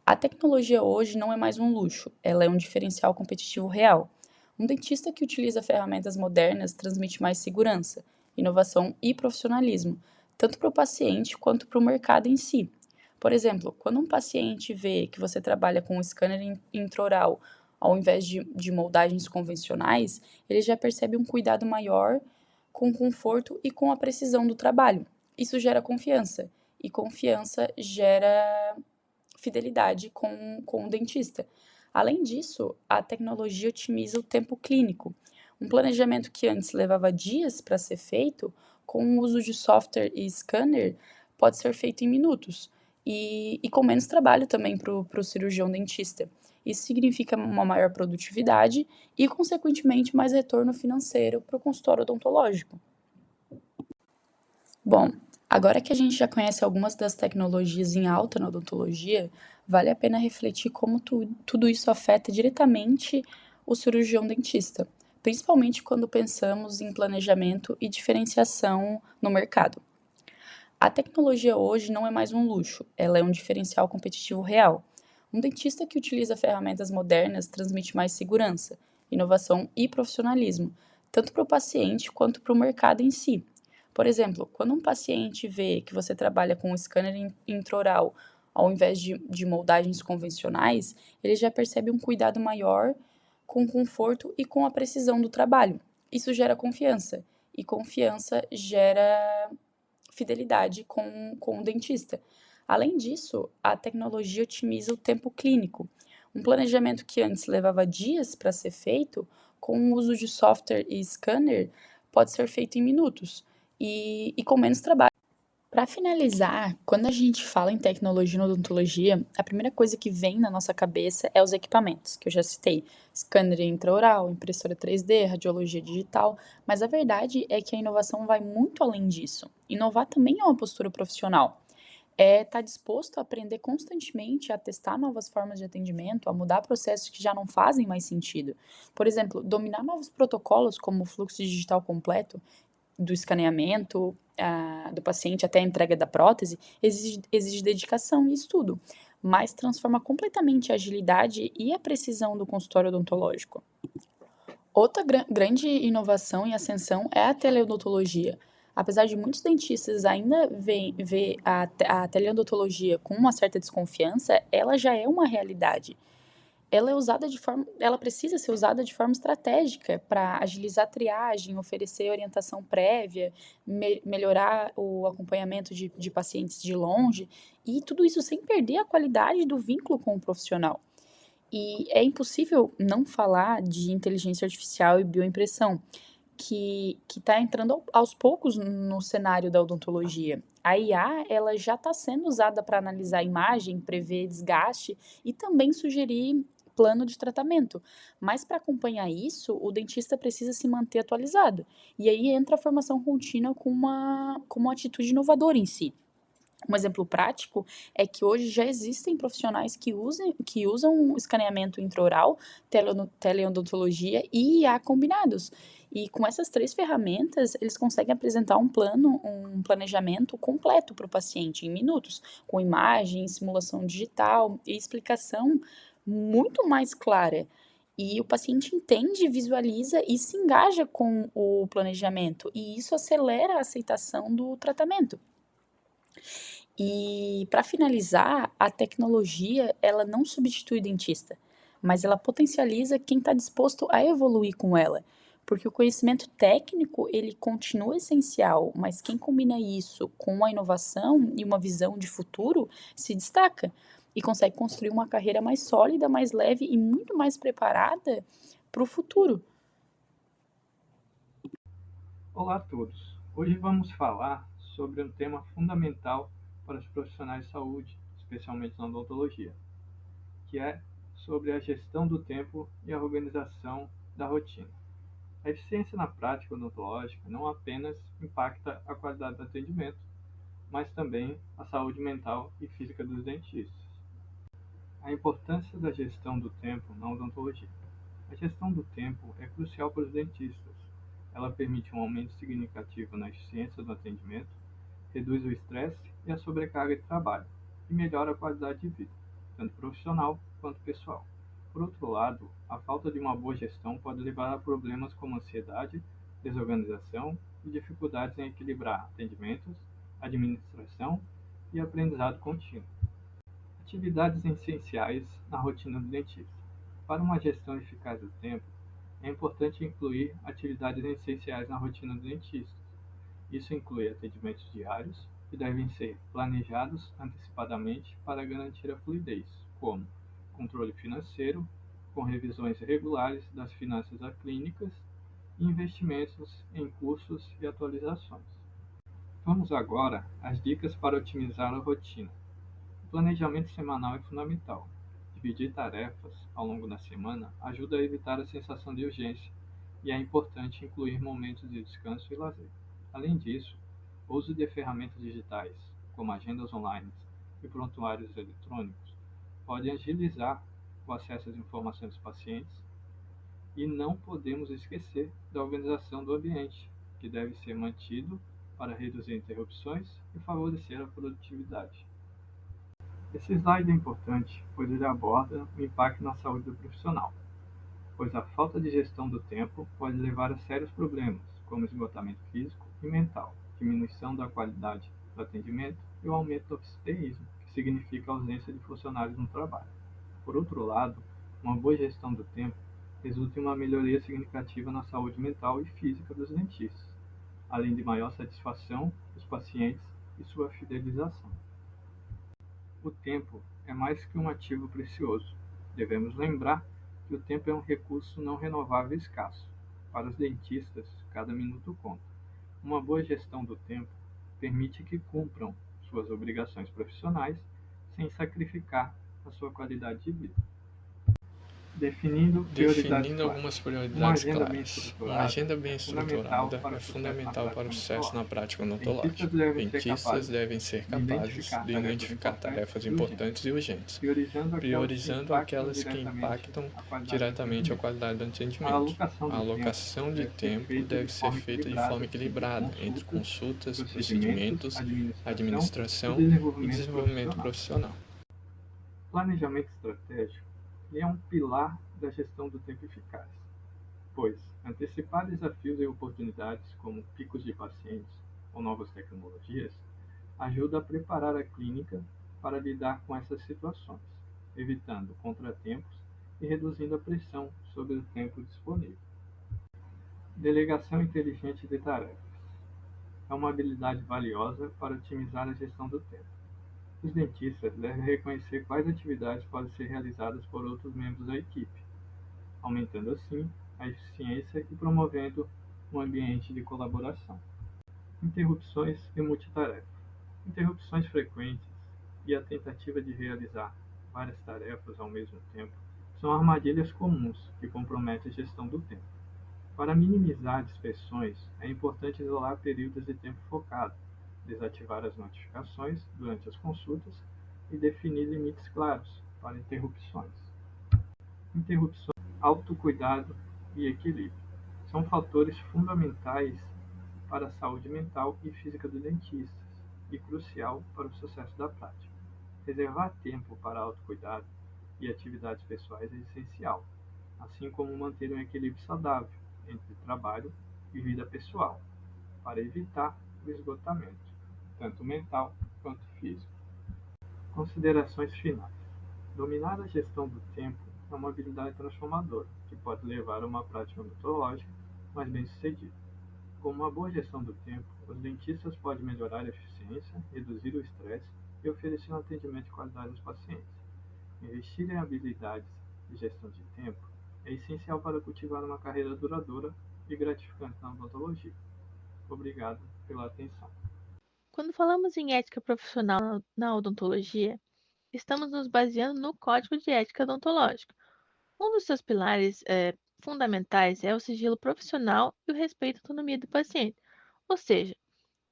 A tecnologia hoje não é mais um luxo, ela é um diferencial competitivo real. Um dentista que utiliza ferramentas modernas transmite mais segurança, inovação e profissionalismo, tanto para o paciente quanto para o mercado em si. Por exemplo, quando um paciente vê que você trabalha com um scanner intraoral ao invés de moldagens convencionais, ele já percebe um cuidado maior com o conforto e com a precisão do trabalho. Isso gera confiança, e confiança gera fidelidade com o dentista. Além disso, a tecnologia otimiza o tempo clínico. Um planejamento que antes levava dias para ser feito, com o uso de software e scanner, pode ser feito em minutos e com menos trabalho também para o cirurgião dentista. Isso significa uma maior produtividade e, consequentemente, mais retorno financeiro para o consultório odontológico. Bom, agora que a gente já conhece algumas das tecnologias em alta na odontologia, vale a pena refletir como tudo isso afeta diretamente o cirurgião dentista, principalmente quando pensamos em planejamento e diferenciação no mercado. A tecnologia hoje não é mais um luxo, ela é um diferencial competitivo real. Um dentista que utiliza ferramentas modernas transmite mais segurança, inovação e profissionalismo, tanto para o paciente quanto para o mercado em si. Por exemplo, quando um paciente vê que você trabalha com um scanner intraoral ao invés de moldagens convencionais, ele já percebe um cuidado maior com o conforto e com a precisão do trabalho. Isso gera confiança, e confiança gera fidelidade com o dentista. Além disso, a tecnologia otimiza o tempo clínico. Um planejamento que antes levava dias para ser feito, com o uso de software e scanner, pode ser feito em minutos e com menos trabalho. Para finalizar, quando a gente fala em tecnologia na odontologia, a primeira coisa que vem na nossa cabeça é os equipamentos, que eu já citei: scanner intraoral, impressora 3D, radiologia digital, mas a verdade é que a inovação vai muito além disso. Inovar também é uma postura profissional. É estar disposto a aprender constantemente, a testar novas formas de atendimento, a mudar processos que já não fazem mais sentido. Por exemplo, dominar novos protocolos como o fluxo digital completo, do escaneamento do paciente até a entrega da prótese, exige dedicação e estudo, mas transforma completamente a agilidade e a precisão do consultório odontológico. Outra grande inovação e ascensão é a teleodontologia. Apesar de muitos dentistas ainda ver a teleodontologia com uma certa desconfiança, ela já é uma realidade. Ela precisa ser usada de forma estratégica para agilizar a triagem, oferecer orientação prévia, melhorar o acompanhamento de pacientes de longe, e tudo isso sem perder a qualidade do vínculo com o profissional. E é impossível não falar de inteligência artificial e bioimpressão, que está entrando aos poucos no cenário da odontologia. A IA, ela já está sendo usada para analisar a imagem, prever desgaste e também sugerir plano de tratamento. Mas para acompanhar isso, o dentista precisa se manter atualizado. E aí entra a formação contínua com uma atitude inovadora em si. Um exemplo prático é que hoje já existem profissionais que usam escaneamento intraoral, teleodontologia e IA combinados. E com essas 3 ferramentas, eles conseguem apresentar um planejamento completo para o paciente em minutos, com imagem, simulação digital e explicação muito mais clara. E o paciente entende, visualiza e se engaja com o planejamento, e isso acelera a aceitação do tratamento. E para finalizar, a tecnologia, ela não substitui o dentista, mas ela potencializa quem está disposto a evoluir com ela. Porque o conhecimento técnico, ele continua essencial, mas quem combina isso com a inovação e uma visão de futuro se destaca e consegue construir uma carreira mais sólida, mais leve e muito mais preparada para o futuro. Olá a todos! Hoje vamos falar sobre um tema fundamental para os profissionais de saúde, especialmente na odontologia, que é sobre a gestão do tempo e a organização da rotina. A eficiência na prática odontológica não apenas impacta a qualidade do atendimento, mas também a saúde mental e física dos dentistas. A importância da gestão do tempo na odontologia. A gestão do tempo é crucial para os dentistas. Ela permite um aumento significativo na eficiência do atendimento, reduz o estresse e a sobrecarga de trabalho, e melhora a qualidade de vida, tanto profissional quanto pessoal. Por outro lado, a falta de uma boa gestão pode levar a problemas como ansiedade, desorganização e dificuldades em equilibrar atendimentos, administração e aprendizado contínuo. Atividades essenciais na rotina do dentista. Para uma gestão eficaz do tempo, é importante incluir atividades essenciais na rotina do dentista. Isso inclui atendimentos diários, que devem ser planejados antecipadamente para garantir a fluidez, como controle financeiro, com revisões regulares das finanças da clínicas e investimentos em cursos e atualizações. Vamos agora às dicas para otimizar a rotina. O planejamento semanal é fundamental. Dividir tarefas ao longo da semana ajuda a evitar a sensação de urgência e é importante incluir momentos de descanso e lazer. Além disso, o uso de ferramentas digitais, como agendas online e prontuários eletrônicos, pode agilizar o acesso às informações dos pacientes e não podemos esquecer da organização do ambiente, que deve ser mantido para reduzir interrupções e favorecer a produtividade. Esse slide é importante, pois ele aborda o impacto na saúde do profissional, pois a falta de gestão do tempo pode levar a sérios problemas, como esgotamento físico e mental, diminuição da qualidade do atendimento e o aumento do absenteísmo, que significa a ausência de funcionários no trabalho. Por outro lado, uma boa gestão do tempo resulta em uma melhoria significativa na saúde mental e física dos dentistas, além de maior satisfação dos pacientes e sua fidelização. O tempo é mais que um ativo precioso. Devemos lembrar que o tempo é um recurso não renovável e escasso. Para os dentistas, cada minuto conta. Uma boa gestão do tempo permite que cumpram suas obrigações profissionais sem sacrificar a sua qualidade de vida. Definindo algumas prioridades claras. Uma agenda bem estruturada é fundamental para o sucesso na prática odontológica. Dentistas devem ser capazes de identificar tarefas importantes e urgentes, priorizando aquelas que impactam diretamente a qualidade do atendimento. A alocação de tempo deve ser feita de forma equilibrada entre consultas, procedimentos, administração e desenvolvimento profissional. Planejamento estratégico é um pilar da gestão do tempo eficaz, pois antecipar desafios e oportunidades como picos de pacientes ou novas tecnologias ajuda a preparar a clínica para lidar com essas situações, evitando contratempos e reduzindo a pressão sobre o tempo disponível. Delegação inteligente de tarefas é uma habilidade valiosa para otimizar a gestão do tempo. Os dentistas devem reconhecer quais atividades podem ser realizadas por outros membros da equipe, aumentando assim a eficiência e promovendo um ambiente de colaboração. Interrupções e multitarefa. Interrupções frequentes e a tentativa de realizar várias tarefas ao mesmo tempo são armadilhas comuns que comprometem a gestão do tempo. Para minimizar dispersões, é importante isolar períodos de tempo focado, desativar as notificações durante as consultas e definir limites claros para interrupções. Interrupções, autocuidado e equilíbrio são fatores fundamentais para a saúde mental e física do dentista e crucial para o sucesso da prática. Reservar tempo para autocuidado e atividades pessoais é essencial, assim como manter um equilíbrio saudável entre trabalho e vida pessoal, para evitar o esgotamento, tanto mental quanto físico. Considerações finais. Dominar a gestão do tempo é uma habilidade transformadora, que pode levar a uma prática odontológica mais bem-sucedida. Com uma boa gestão do tempo, os dentistas podem melhorar a eficiência, reduzir o estresse e oferecer um atendimento de qualidade aos pacientes. Investir em habilidades de gestão de tempo é essencial para cultivar uma carreira duradoura e gratificante na odontologia. Obrigado pela atenção. Quando falamos em ética profissional na odontologia, estamos nos baseando no Código de Ética Odontológica. Um dos seus pilares fundamentais é o sigilo profissional e o respeito à autonomia do paciente. Ou seja,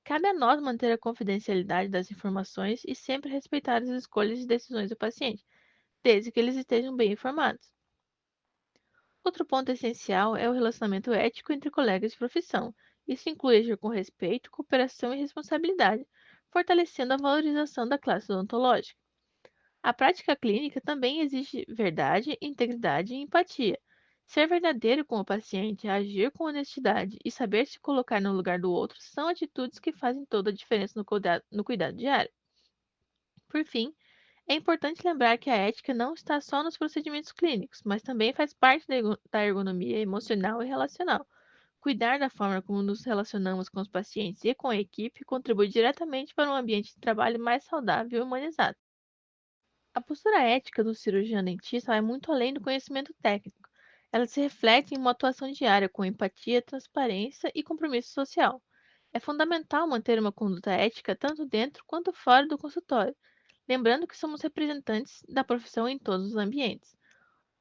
cabe a nós manter a confidencialidade das informações e sempre respeitar as escolhas e decisões do paciente, desde que eles estejam bem informados. Outro ponto essencial é o relacionamento ético entre colegas de profissão. Isso inclui agir com respeito, cooperação e responsabilidade, fortalecendo a valorização da classe odontológica. A prática clínica também exige verdade, integridade e empatia. Ser verdadeiro com o paciente, agir com honestidade e saber se colocar no lugar do outro são atitudes que fazem toda a diferença no cuidado diário. Por fim, é importante lembrar que a ética não está só nos procedimentos clínicos, mas também faz parte da ergonomia emocional e relacional. Cuidar da forma como nos relacionamos com os pacientes e com a equipe contribui diretamente para um ambiente de trabalho mais saudável e humanizado. A postura ética do cirurgião dentista vai muito além do conhecimento técnico. Ela se reflete em uma atuação diária com empatia, transparência e compromisso social. É fundamental manter uma conduta ética tanto dentro quanto fora do consultório, lembrando que somos representantes da profissão em todos os ambientes.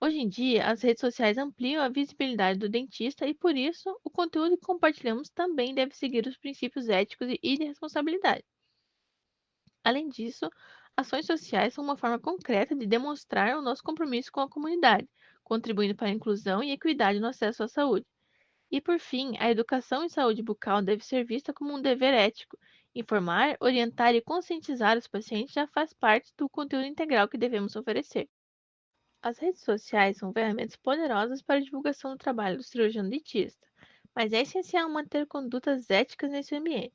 Hoje em dia, as redes sociais ampliam a visibilidade do dentista e, por isso, o conteúdo que compartilhamos também deve seguir os princípios éticos e de responsabilidade. Além disso, ações sociais são uma forma concreta de demonstrar o nosso compromisso com a comunidade, contribuindo para a inclusão e equidade no acesso à saúde. E, por fim, a educação em saúde bucal deve ser vista como um dever ético. Informar, orientar e conscientizar os pacientes já faz parte do conteúdo integral que devemos oferecer. As redes sociais são ferramentas poderosas para a divulgação do trabalho do cirurgião dentista, mas é essencial manter condutas éticas nesse ambiente.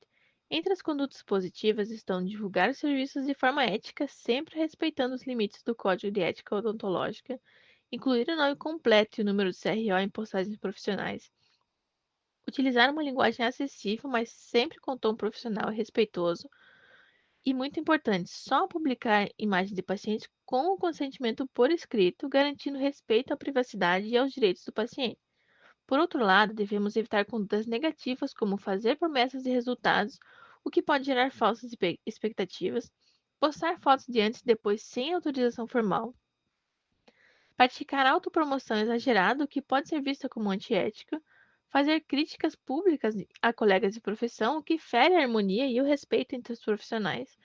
Entre as condutas positivas estão divulgar os serviços de forma ética, sempre respeitando os limites do Código de Ética Odontológica, incluir o nome completo e o número do CRO em postagens profissionais, utilizar uma linguagem acessível, mas sempre com tom profissional e respeitoso, e muito importante, só publicar imagens de pacientes com o consentimento por escrito, garantindo respeito à privacidade e aos direitos do paciente. Por outro lado, devemos evitar condutas negativas, como fazer promessas de resultados, o que pode gerar falsas expectativas, postar fotos de antes e depois sem autorização formal, praticar autopromoção exagerada, o que pode ser vista como antiética, fazer críticas públicas a colegas de profissão, o que fere a harmonia e o respeito entre os profissionais,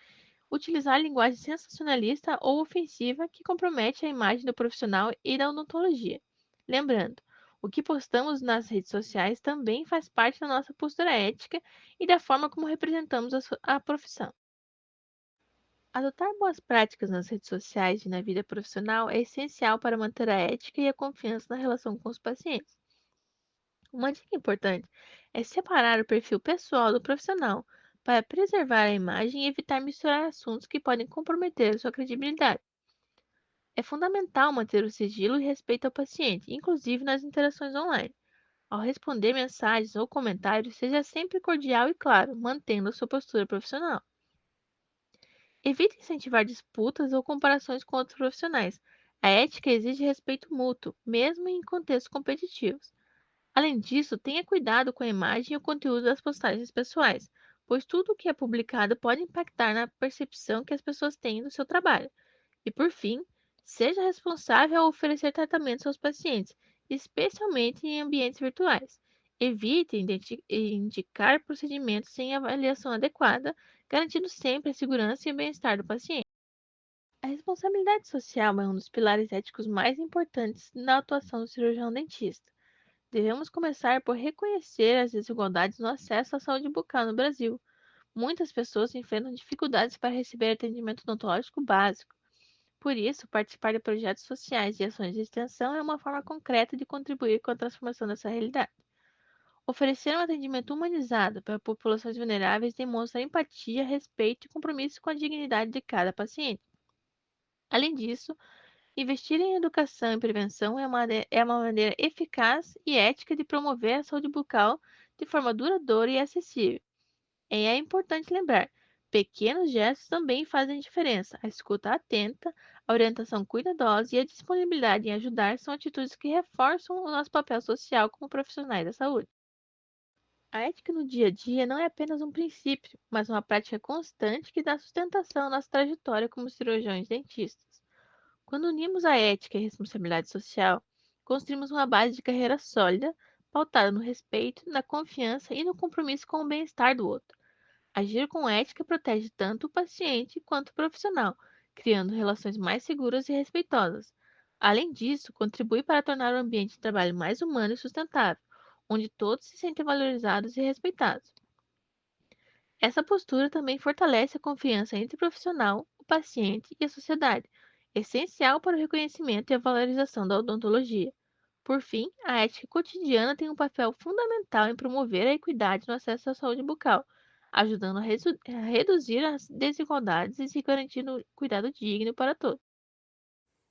utilizar linguagem sensacionalista ou ofensiva que compromete a imagem do profissional e da odontologia. Lembrando, o que postamos nas redes sociais também faz parte da nossa postura ética e da forma como representamos a profissão. Adotar boas práticas nas redes sociais e na vida profissional é essencial para manter a ética e a confiança na relação com os pacientes. Uma dica importante é separar o perfil pessoal do profissional para preservar a imagem e evitar misturar assuntos que podem comprometer a sua credibilidade. É fundamental manter o sigilo e respeito ao paciente, inclusive nas interações online. Ao responder mensagens ou comentários, seja sempre cordial e claro, mantendo a sua postura profissional. Evite incentivar disputas ou comparações com outros profissionais. A ética exige respeito mútuo, mesmo em contextos competitivos. Além disso, tenha cuidado com a imagem e o conteúdo das postagens pessoais, pois tudo o que é publicado pode impactar na percepção que as pessoas têm do seu trabalho. E por fim, seja responsável ao oferecer tratamentos aos pacientes, especialmente em ambientes virtuais. Evite indicar procedimentos sem avaliação adequada, garantindo sempre a segurança e o bem-estar do paciente. A responsabilidade social é um dos pilares éticos mais importantes na atuação do cirurgião dentista. Devemos começar por reconhecer as desigualdades no acesso à saúde bucal no Brasil. Muitas pessoas enfrentam dificuldades para receber atendimento odontológico básico. Por isso, participar de projetos sociais e ações de extensão é uma forma concreta de contribuir com a transformação dessa realidade. Oferecer um atendimento humanizado para populações vulneráveis demonstra empatia, respeito e compromisso com a dignidade de cada paciente. Além disso, investir em educação e prevenção é uma maneira eficaz e ética de promover a saúde bucal de forma duradoura e acessível. E é importante lembrar, pequenos gestos também fazem diferença. A escuta atenta, a orientação cuidadosa e a disponibilidade em ajudar são atitudes que reforçam o nosso papel social como profissionais da saúde. A ética no dia a dia não é apenas um princípio, mas uma prática constante que dá sustentação à nossa trajetória como cirurgiões e dentistas. Quando unimos a ética e a responsabilidade social, construímos uma base de carreira sólida, pautada no respeito, na confiança e no compromisso com o bem-estar do outro. Agir com ética protege tanto o paciente quanto o profissional, criando relações mais seguras e respeitosas. Além disso, contribui para tornar o ambiente de trabalho mais humano e sustentável, onde todos se sentem valorizados e respeitados. Essa postura também fortalece a confiança entre o profissional, o paciente e a sociedade, essencial para o reconhecimento e a valorização da odontologia. Por fim, a ética cotidiana tem um papel fundamental em promover a equidade no acesso à saúde bucal, ajudando a reduzir as desigualdades e se garantindo cuidado digno para todos.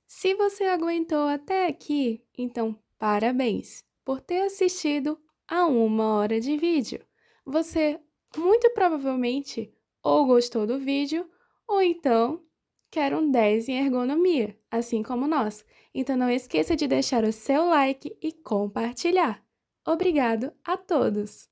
Se você aguentou até aqui, então parabéns por ter assistido a 1 hora de vídeo. Você muito provavelmente ou gostou do vídeo ou então quer um 10 em ergonomia, assim como nós. Então não esqueça de deixar o seu like e compartilhar. Obrigado a todos!